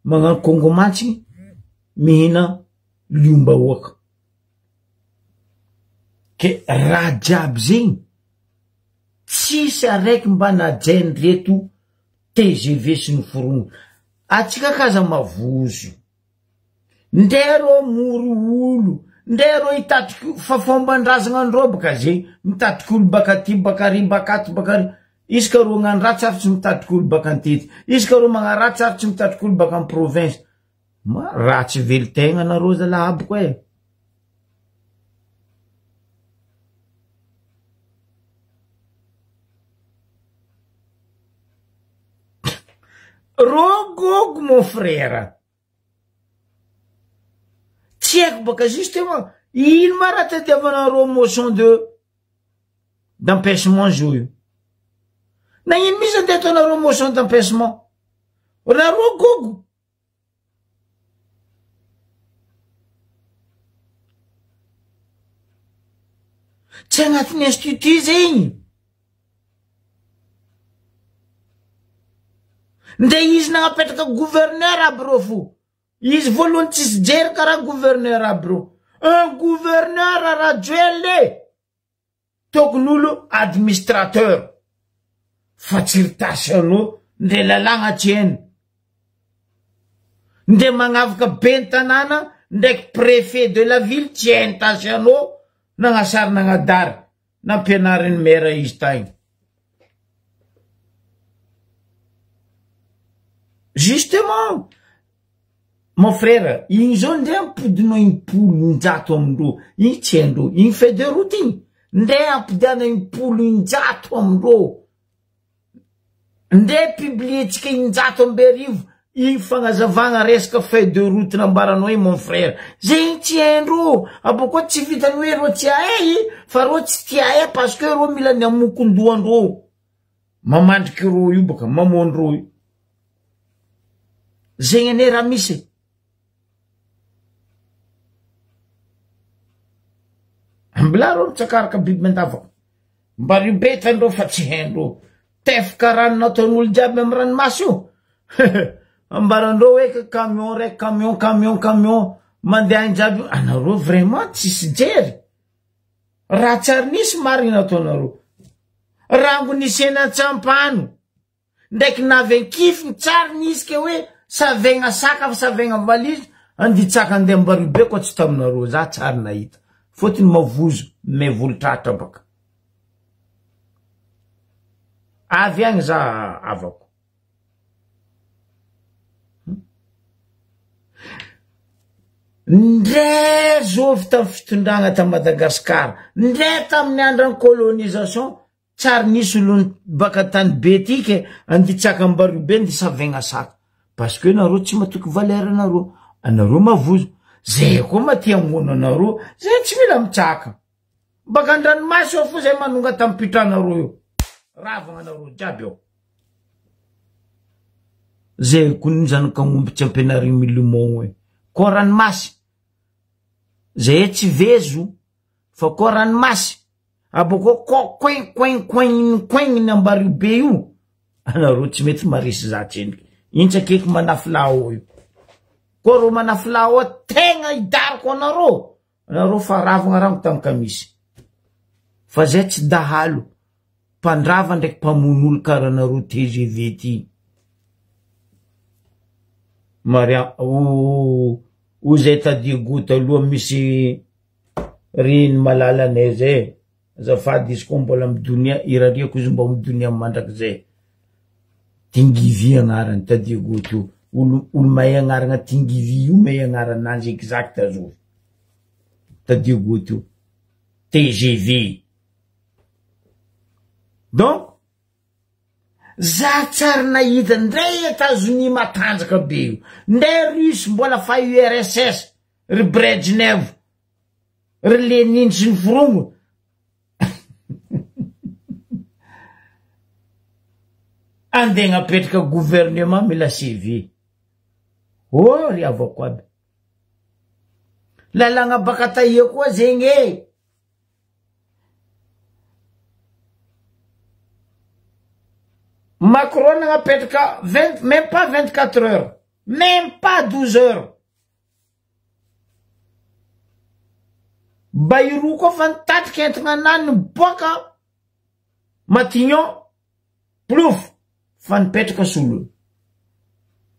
magnano kongomantsy mihina liombahoaka ke raha jiaby zegny tsisy araiky mba najainy reto TGV sy ny forogno atsika kaza mavozo ndero moro olo ndero itatiky fa fomban-drazagna andreo baka zegny mitatiky olo baka ty baka ry baka ato baka ry izy ka ro gnano raha tsarotsy mitatiky olo baka antety izy ka ro magna raha tsarotsy mitatiky olo baka amin'ny province ma raha tsy veli-tegna nareo zalahy koa rogogo mon frère tsy haiko baka justement ino ma raha tadiavanareo motion d'empêchement zo io na ino misy ande ataonareo motion d'empêchement raha rogogo tsy agnatin'ny institut zegny nde izy nagnapetraka gouverneur aby reo fo izy voalohany tsisy jery karaha gouverneur aby reo un gouverneur rajoele tokon'olo administrateur fa tsy ritasy anao nde lalagna tieny nde magnavaka be ny tanàna ndraiky préfet de la ville tieny tasy anao nagnasary nagnadary nampianariny mera izy tagny justement mon frère igny zao nde ampodinao impolo injato amindreo igny tsy haindreo igny fait de route igny nde ampidiana impolo injato amindreo nde publietsika injato ambe rivo igny fagnazavagna resaka fait de route nambaranao igny mon frère zegny tsy haindreo abokoa tsy vitany hoe ro tsy ahay fa ro tsy tia ahay parce que ro mila ny amokondoandreo mamandriky ro io boka mamondreo io zegny ane raha misy ambila ro mitsakaraka biby mandavaka mba ribetandreo fa tsy haindreo tefaka rano nataon'olo jiaby amy ranomasy io ambarandreo hoe camion raiky camion mandeha any jiaby io anareo vraiment tsisy jery raha tsary nisy marina ataonareo rango nisena tsampano ndraiky navenkifiny tsary nisy ke hoe savegna saka fa savegna valizy anditsaka andeha mbaribe koa tsy taminareo za tsary nahita fotony mavozo me volotratra baka avy agny za avako ndre zovy tamy fitondragna ta Madagasikara ndre tamin'ny andran'ny colonisation tsary nisy olo baka tany be tike anditsaka mbaribe ndi savegna saka parce que nareo tsy matoky valeur anareo mavozo zay koa maty amono anareo zay tsy mila mitsaka baka andranomasy ao fo zay manonga tamy pitranareo io ravagna anareo jiaby ao zay ko ny zanak'aomby tsy ampianariny milomon hoe ko ranomasy zay tsy vezo fa ko ranomasy aboko ko qoin ambaribe io anareo tsy mety marisy za tsendriky intsy akeky manafy lao io Koa ro manafilao tegna idariko anareo fa ravagna rango tamy kamisy. Fa zay tsy dahalo. Mpandrava ndraiky mpamon'olo karaha anareo TGV ty. Maria o zay tadia gota aloha misy riny malala anay zay. Azafady izy koa mbola midonia irariako izy mba midonia mandraky zay. Tingivy agnarany tadia gota io. Olo mahay agnarana Tingivy io mahay agnarananjy exact azo. Tadia gota io. TGV. Donc, za tsara nahita ndray États-Unis matanjaka be io. Ndray Russe mbola fa URSS, ry Brezhnev, ry Lenin sy ny forongo. Andegna petraka gouvernement mila CV. Oh, ry avako aby. Lalagna baka taia koa zegny e. Macron napetraka même pas 24 heures. Même pas 12 heures. Bayrou koa fantatrika entagna nany boaka. Matignon. Plouf. Fanipetraka solo.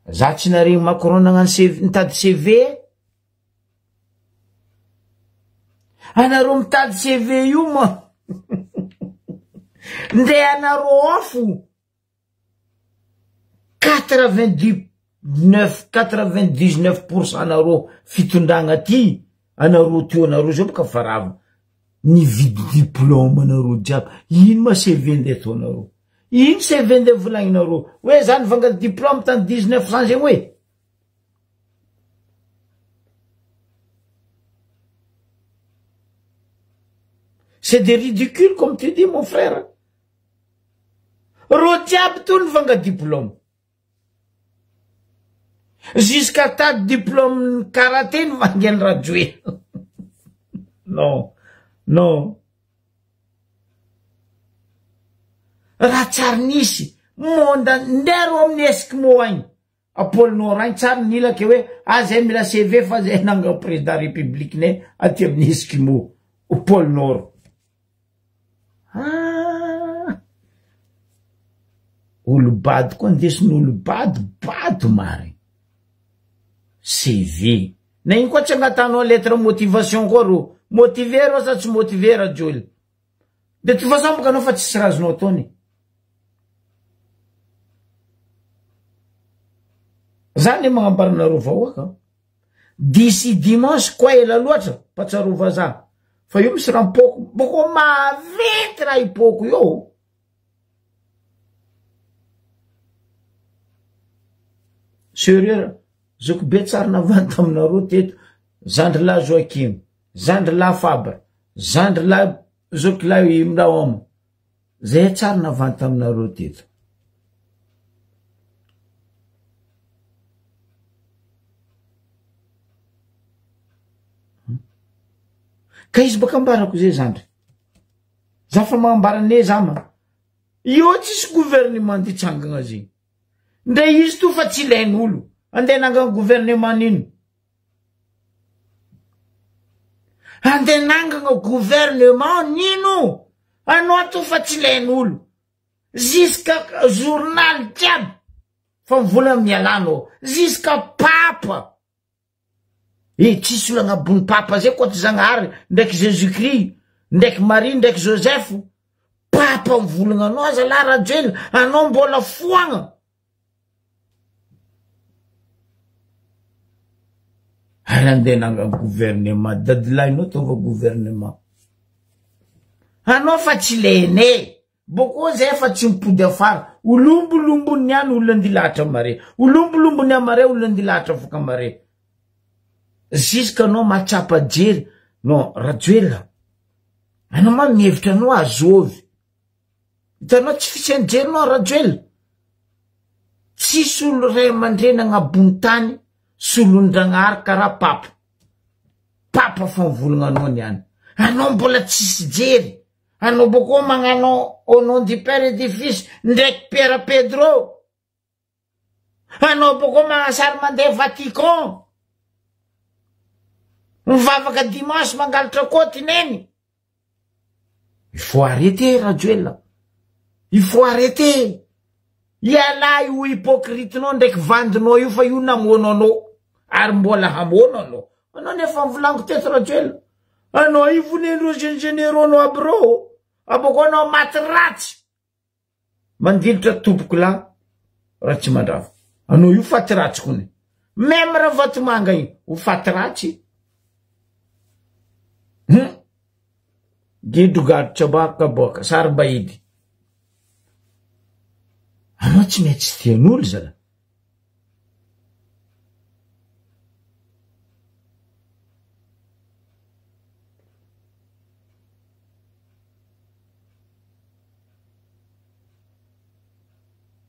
Za tsy naregny Macron nagnano nitady CV. Anareo mitady CV io ma. Nde anareo afo. 99% anareo fitondragna ty. Anareo teo anareo zao boka farava. Nividy diplôme anareo jiaby. Ino ma CV nde to anareo? Ino CV nde volagninareo? Hoe zany vangady diplôme tany 1900 zegny hoe. C'est des ridicules comme tu dis mon frère. Ro jiaby to nivangady diplôme. Jusqu'à ta diplôme karaté no mangeny rajoe. Non. Non. Raha tsara nisy. Monda ndero amin'ny Eskimo agny. Apôle Nord agny tsara nila ke hoe zay mila CV fa zay nanga président république ne aty amin'ny Eskimo. Au pôle Nord. Olo bady koa ndesin'olo bado mare. CV. Na iny koa tsy agnatanao lettre motivation koa ro. Motiver sa tsy motiver Joel. De toute façon boka anao fa tsy razonao ataony. Zany magnambaranareo vahoaka. D'ici dimanche koa ela loatra patsarova za. Fa io misy rampoko. Boko mavety raha ipoko io. Sérieux. Zoko be tsara navanto aminareo teto. Zandrilahy Joakim, Zandrilahy Fabre, Zandrilahy Zokilahy Imraoma. Zay tsara navanto aminareo teto. Ka izy baka ambarako zay zandry. Za fa magnambarane zama. Io tsisy gouvernement itsangagna zay. Nde izy to fa tsy ilain'olo. Ande nangana gouvernement nino. Ande nangana gouvernement nino. Anao to fa tsy ilain'olo. Jusqu'à journal jiaby. Fa mivola mialano. Jusqu'à papa. Tsisy olo agnabony papa zay koa ty Zagnahary, ndraiky Jésus-Christ, ndraiky Marie, ndraiky Joseph. Papa mivolagna anao zalahy Rajoel, anao mbola foagna. Arandenanga gouvernement, dadilahinao tova gouvernement. Anao fa tsy lene. Boko zay fa tsy mipody afara. Ulumbu niany ulandilatra mare. Ulumbu niany mare ulandilatra foka mare. Jusqu'à non matsapa jery. Non, Rajoel. Anao ma mievitra anao azovy. Hitanao tsy fisiany jery anao Rajoel. Tsisy olo ray aman-dreny agnabony tany. Solon-Dragnahary karaha papa. Papa fa mivolagna anao niany. Anao mbola tsisy jery. Anao boko magnano au nom du Père et du Fils ndraiky Pierre Pedro. Anao boko magnasary mandeha Vatican. mivavaka dimanche mangalatra côte neny. Il faut arrêter Rajoel. Il faut arrêter. Iala io hypocrite-nao ndraiky vandinao io fa io namono anao ary mbola hamono anao. Anao nefa mivolango teto Rajoel. Anao io vonen'ireo jeune généraux anao aby reo. Aboko anao maty ratsy. Mandilitra tompoko la raha tsy mandrava. Anao io faty ratsy kony. Même raha Vatomanga io ho faty ratsy. Gidogado tsabaka boka Sarbahidy. Anao tsy mety tsy tian'olo zala.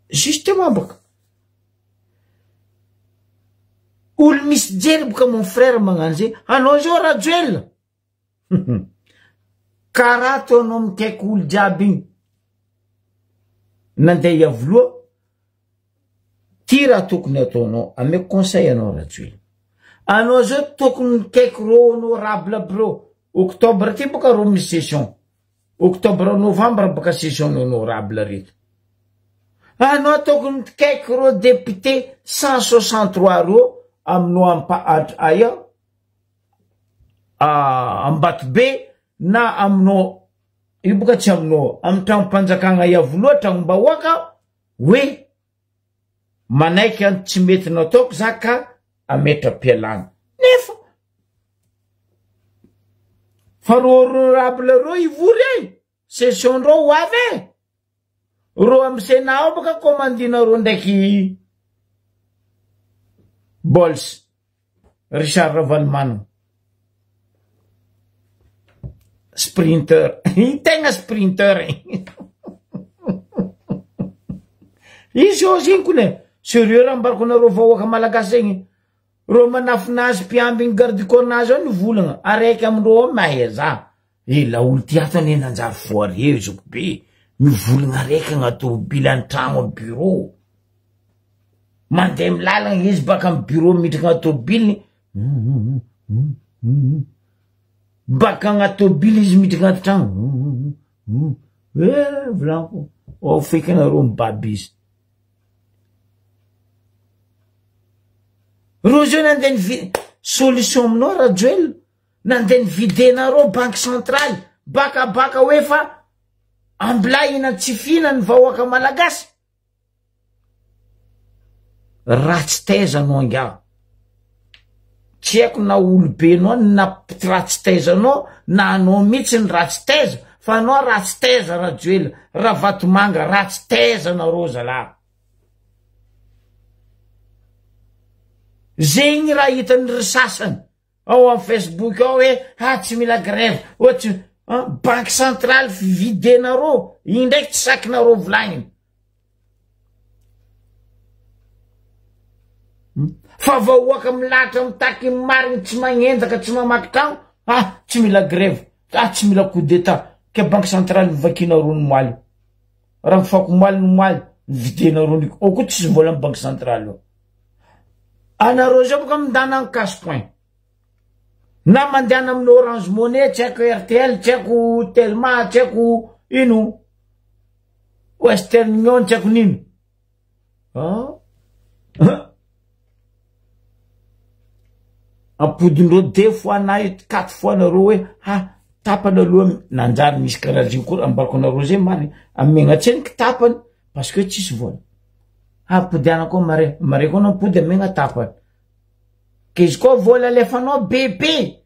Justement boka. Olo misy jery boka mon frère magnano zay. Anao zao Rajoel. Karaha ataonao mikaiky olo jiaby igny. Nandeha iavoloa. Ty raha tokony ataonao. Ameko conseil anao Rajoel. Anao zao tokony mikaiky reo honorable aby reo. Octobre ty boka reo misy session. Octobre novembre boka session honorable reto. Anao tokony mikaiky reo député 163 reo aminao aya Ambatobe na aminao io boka tsy aminao amin'ny tragnompanjakagna iavoloa tragnombahoaka hoe manaiky any tsy mety nataoko zaka ametra-pialana nefa fa reo honorable reo ivory session reo ho avy reo amy Sénat ao boka komandina reo ndraiky Bols Richard Ravalmano sprinter tegna sprinter izy io ziny kone sérieux raha mbarako nareo vahoaka malagasy igny reo manafinazy mpiamby gny garde corps nazy ao nivolagna araiky amindreo maheza la olo ty atany nanjary foare zoko be mivolagna araiky agnatobily antragno amy bureau mandeha milalagna izy baka amy bureau midriky agnatobily baka agnatobily izy midriky anatragno volanko ao feky anareo mibaby izy reo zao nandeha solution aminao Rajoel nandeha nividenareo banque centrale baka hoe fa ambilahina tsy fihinany vahoaka malagasy ratsy taizanao nga tsy haiko na olobenao na ratsy taizanao na anao mihitsy ny ratsy taiza fa anao ratsy taiza Rajoel raha Vatomanga ratsy taizanareo zala zegny raha hitany ry sasany ao amy Facebook ao hoe tsy mila grève ohatsy banque centrale videnareo igny ndraiky tsy sakinareo volagniny fa vahoaka milatra mitaky marigny tsy magnendaka tsy mamaky tragno tsy mila grève tsy mila coup d'état ke banque centrale mivakinareo ny moaly raha mifako moaly ny moaly videnareo niko ao koa tsisy vola amy banque centrale ao anareo zao boka mindana ny cash point na mandehana amin'ny Orange Money tsy haiko RTL tsy haiko Telma tsy haiko ino Western Union tsy haiko nino ampodindreo 2 fois na 4 fois nareo hoe tapany aloha nanjary misy karaha zay koa ambarako anareo zay mariny amegnatseniky tapany parce que tsisy vola ampodiana koa mare koa nampody amegna tapany ke izy koa vola alefanao bebe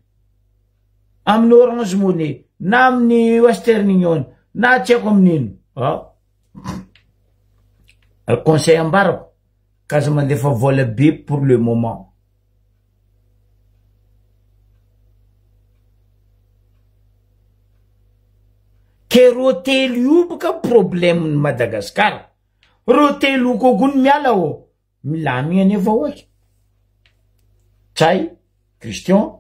amin'ny Orange Money na amin'ny Western Union na tsy haiko amin'ino conseil ambarako kaza mandefa vola be pour le moment ke reo telo io boka problème ny Madagasikara reo telo kokony miala milamigna ane vahoaky Tsay Christian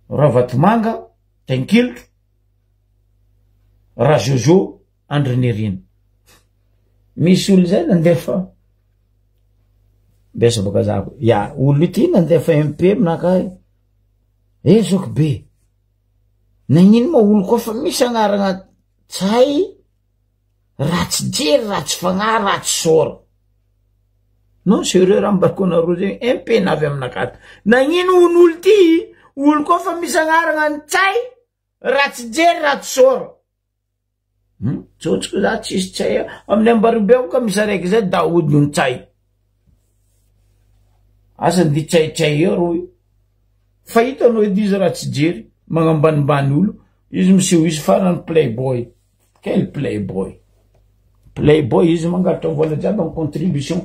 raha Vatomanga Tenkilotro raha Jojo Andrenerina misy olo zay nandefa besa boka zako olo ity nandefa MP aminakahy Ezoko be. Nagnino ma olo koa fa misy agnarana tsay, ratsy jery, ratsy fagnahy, ratsy sora. Non, sérieux raha mbarikona ro zegny, impenavy aminakato. Nagnino on'olo ty, olo koa fa misy agnarana ny tsay, ratsy jery, ratsy sora. Tsotsiko za tsisy tsay, amin'ny ambaribeko ka misy araiky zay Daody ny tsay. Asa ndi tsay eo ro. Fa hitanao edy izy ratsy jery, magnambanimbany olo, izy miseho izy farany playboy. Quel playboy? Playboy izy mangalatra vola jiaby en contribution.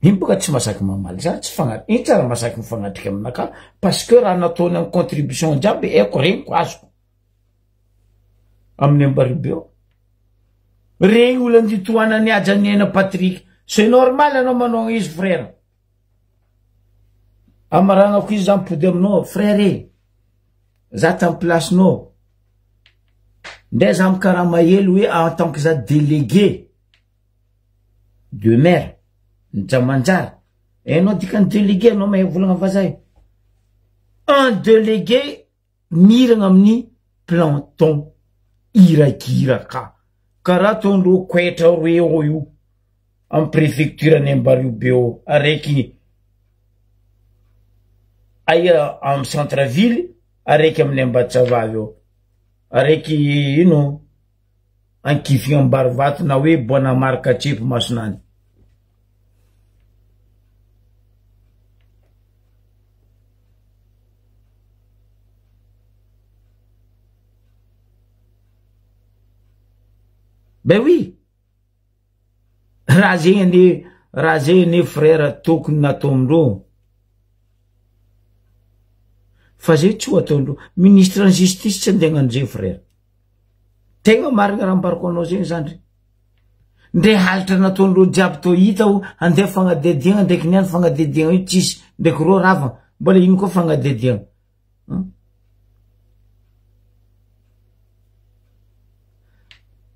Iny boka tsy masaky mamaly za tsy fagnaty. Iny tsara masaky mifagnatrika aminaka parce que raha nataony en contribution jiaby eko regniko azoko. Amin'ny ambaribeo. Regny olo anditoanany Ajaniana Patrick. C'est normal anao manao izy frère. Amaragnako izy zampody aminao, frère. Za tam place-nao. Ndray za mikaraha mahely hoe en tant que za délégué de maire. Njamanjary. Enao dikany délégué anao mahay volagna vazay. Un délégué miragna amin'ny planton irakiraka. Karaha tondro koetra roe io amin'ny préfecture any Ambariobeo araiky aya amin'ny centre ville araiky amin'ny Ambatsavavy eo. Araiky ino ankifigna Ambarivato na hoe Boanamarika Tsepo Masonany. Ben oui. Raha zegny frère tokony nataondreo. Fa zay tsy ho ataondreo. Ministre en justice tsy andehanan'izay frère. Tegna marigna raha mbariko anao zegny zandry. Ndre halitra nataondreo jiaby to hita ho andeha fagnadediagna ndraiky niany fagnadediagna io tsisy ndraiky ro ravagna. Mbola ino koa fagnadediagna.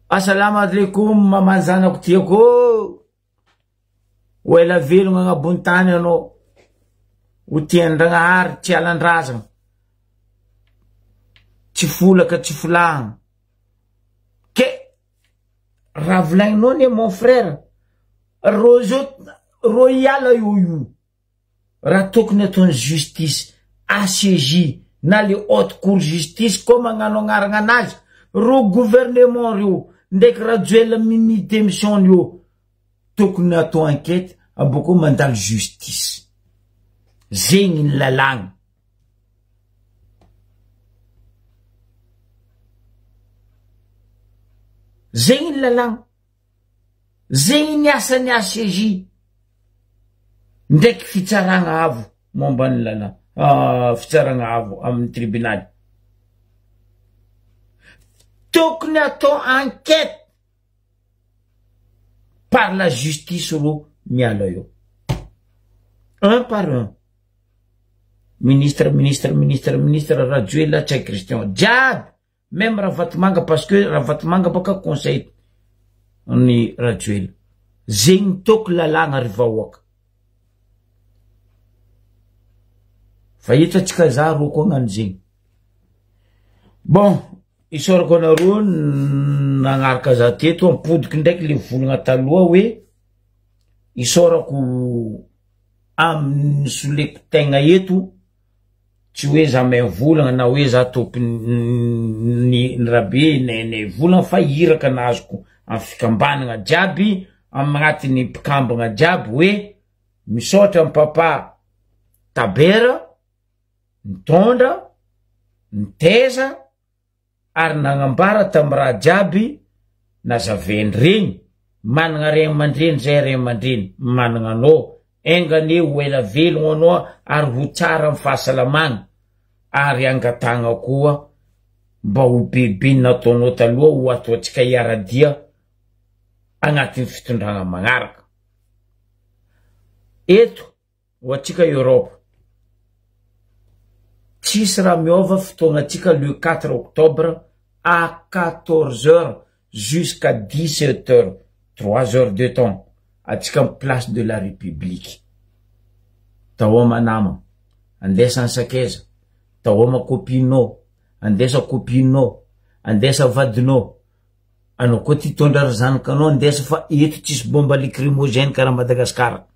Assalamu alaikum maman zanako tiako. O ela velogna agnabony tany anao. O tian-dragnahary tsy alan-drazagna. Tsy folaka tsy folahagna. Ke raha volagninao ne mon frère. Ro iala io. Raha tokony ataony justice ACJ na le haute cour justice koa magnano agnarana anazy. Ro gouvernement rio ndaiky rajoela mini démission io tokony atao enquête aboko mandalo justice. Zegny ny lalagna. Zegny ny lalagna. Zegny ny asan'ny ACJ ndaiky fitsaragna avo momba ny lalagna. Fitsaragna avo amin'ny tribunal. Tokony atao enquête par la justice ro miala eo. Un par un. Ministre Rajoelina Tsay Christian. Diable. Même Ravatomanga parce que Ravatomanga baka conseil ni Rajoelina. Zegny toko lalagna rivahoaka. Fa hitatsika za ro koa gnano zegny. Bon. Isorako anareo nagnaraka za teto ampodiky ndraiky le volagna taloha hoe isorako amin'ny soleko tegna eto tsy hoe za may volagna na hoe za topiny rabe nene volagna fa iraka nazoko amin'ny fikambanagna jiaby amin'ny mpikambagna jiaby hoe misaotra amin'ny papa Tabera nitondra niteza ary nagnambara tamy raha jiaby nazaveny regny managna ray aman-dreny zay ray aman-dreny managna anao engane ho ela velogno anao ary ho tsara amin'ny fahasalamagna ary angatagna koa mba ho bebe nataonao taloha ho ataontsika iaradia agnatin'ny fitondragna magnaraka. Eto ho atsika Europe. Tsisy raha miova fotoagnatsika le 4 octobre à 14h jusqu'à 17h. 3 heures de temps. Atsika place de la République. Tawa manama. andesa ansakeza, tahoma copinao, andesa copinao, andesa vadinao, anao koa ty tondra ry zanakanao andesa fa eto tsisy bomba lacrymogène karaha Madagasikara.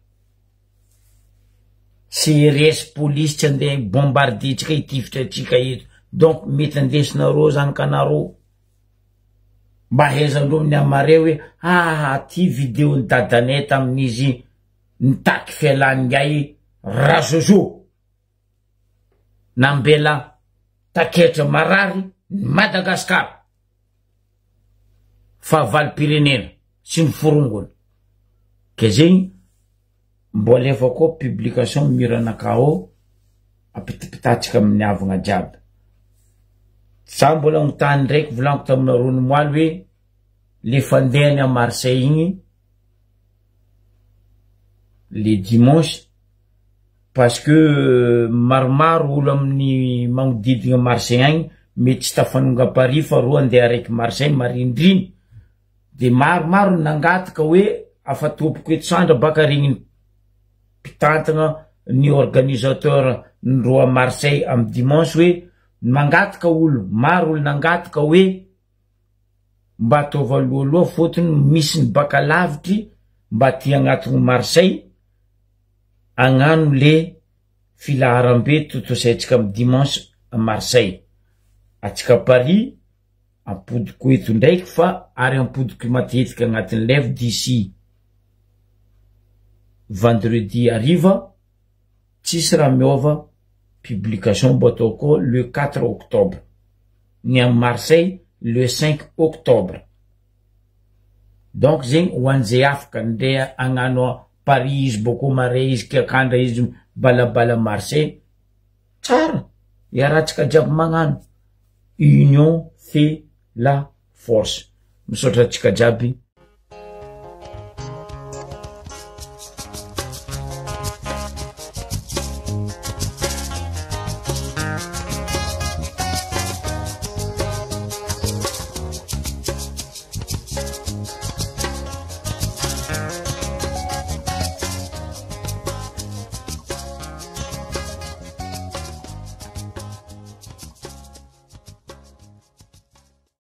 CRS police tsy andeha bombardier tsika hitifitra atsika eto. Donc mety andesinareo zanakanareo mba haizandreo amin'ny amareo hoe ty videony dadanay tamin'izy nitaky fialangay razozo nambela taketra marary Madagasikara fa valim-pirenena sy ny forongona ke zegny mbo alefa koa publication miranakao apitapitatsika amin'ny avagna jiaby. Sa mbola agnontany ndraiky volaniko taminareo moaly hoe le fandehany a Marseille igny le dimanche parce que maromaro olo amin'ny magnodidina Marseille agny mety tsy tafanonga Paris fa roa andeha araiky Marseille marindriny de maromaro nangataka hoe afatopoko eto sandra baka regny pitantagna ny organisateur ndroa Marseille amin'ny dimanche hoe mangataka olo maro olo nangataka hoe mba ataova aloaloha fotony misy ny baka lavitry mba ty agnatiny Marseille agnano le filaharam-be totosaitsika amin'ny dimanche à Marseille. Atsika Paris ampodiko eto ndraiky fa ary ampodiko matetika agnatiny lève d'ici vendredi arriva tsisy raha miova publication mbo atao koa le 4 octobre ny à Marseille le 5 octobre. Donc zegny ho an'izay afaka ndeha agnano Paris izy boko mare izy kiakandra izy balabala Marseille tsara iarahantsika jiaby magnano union fait la force. Misaotra antsika jiaby.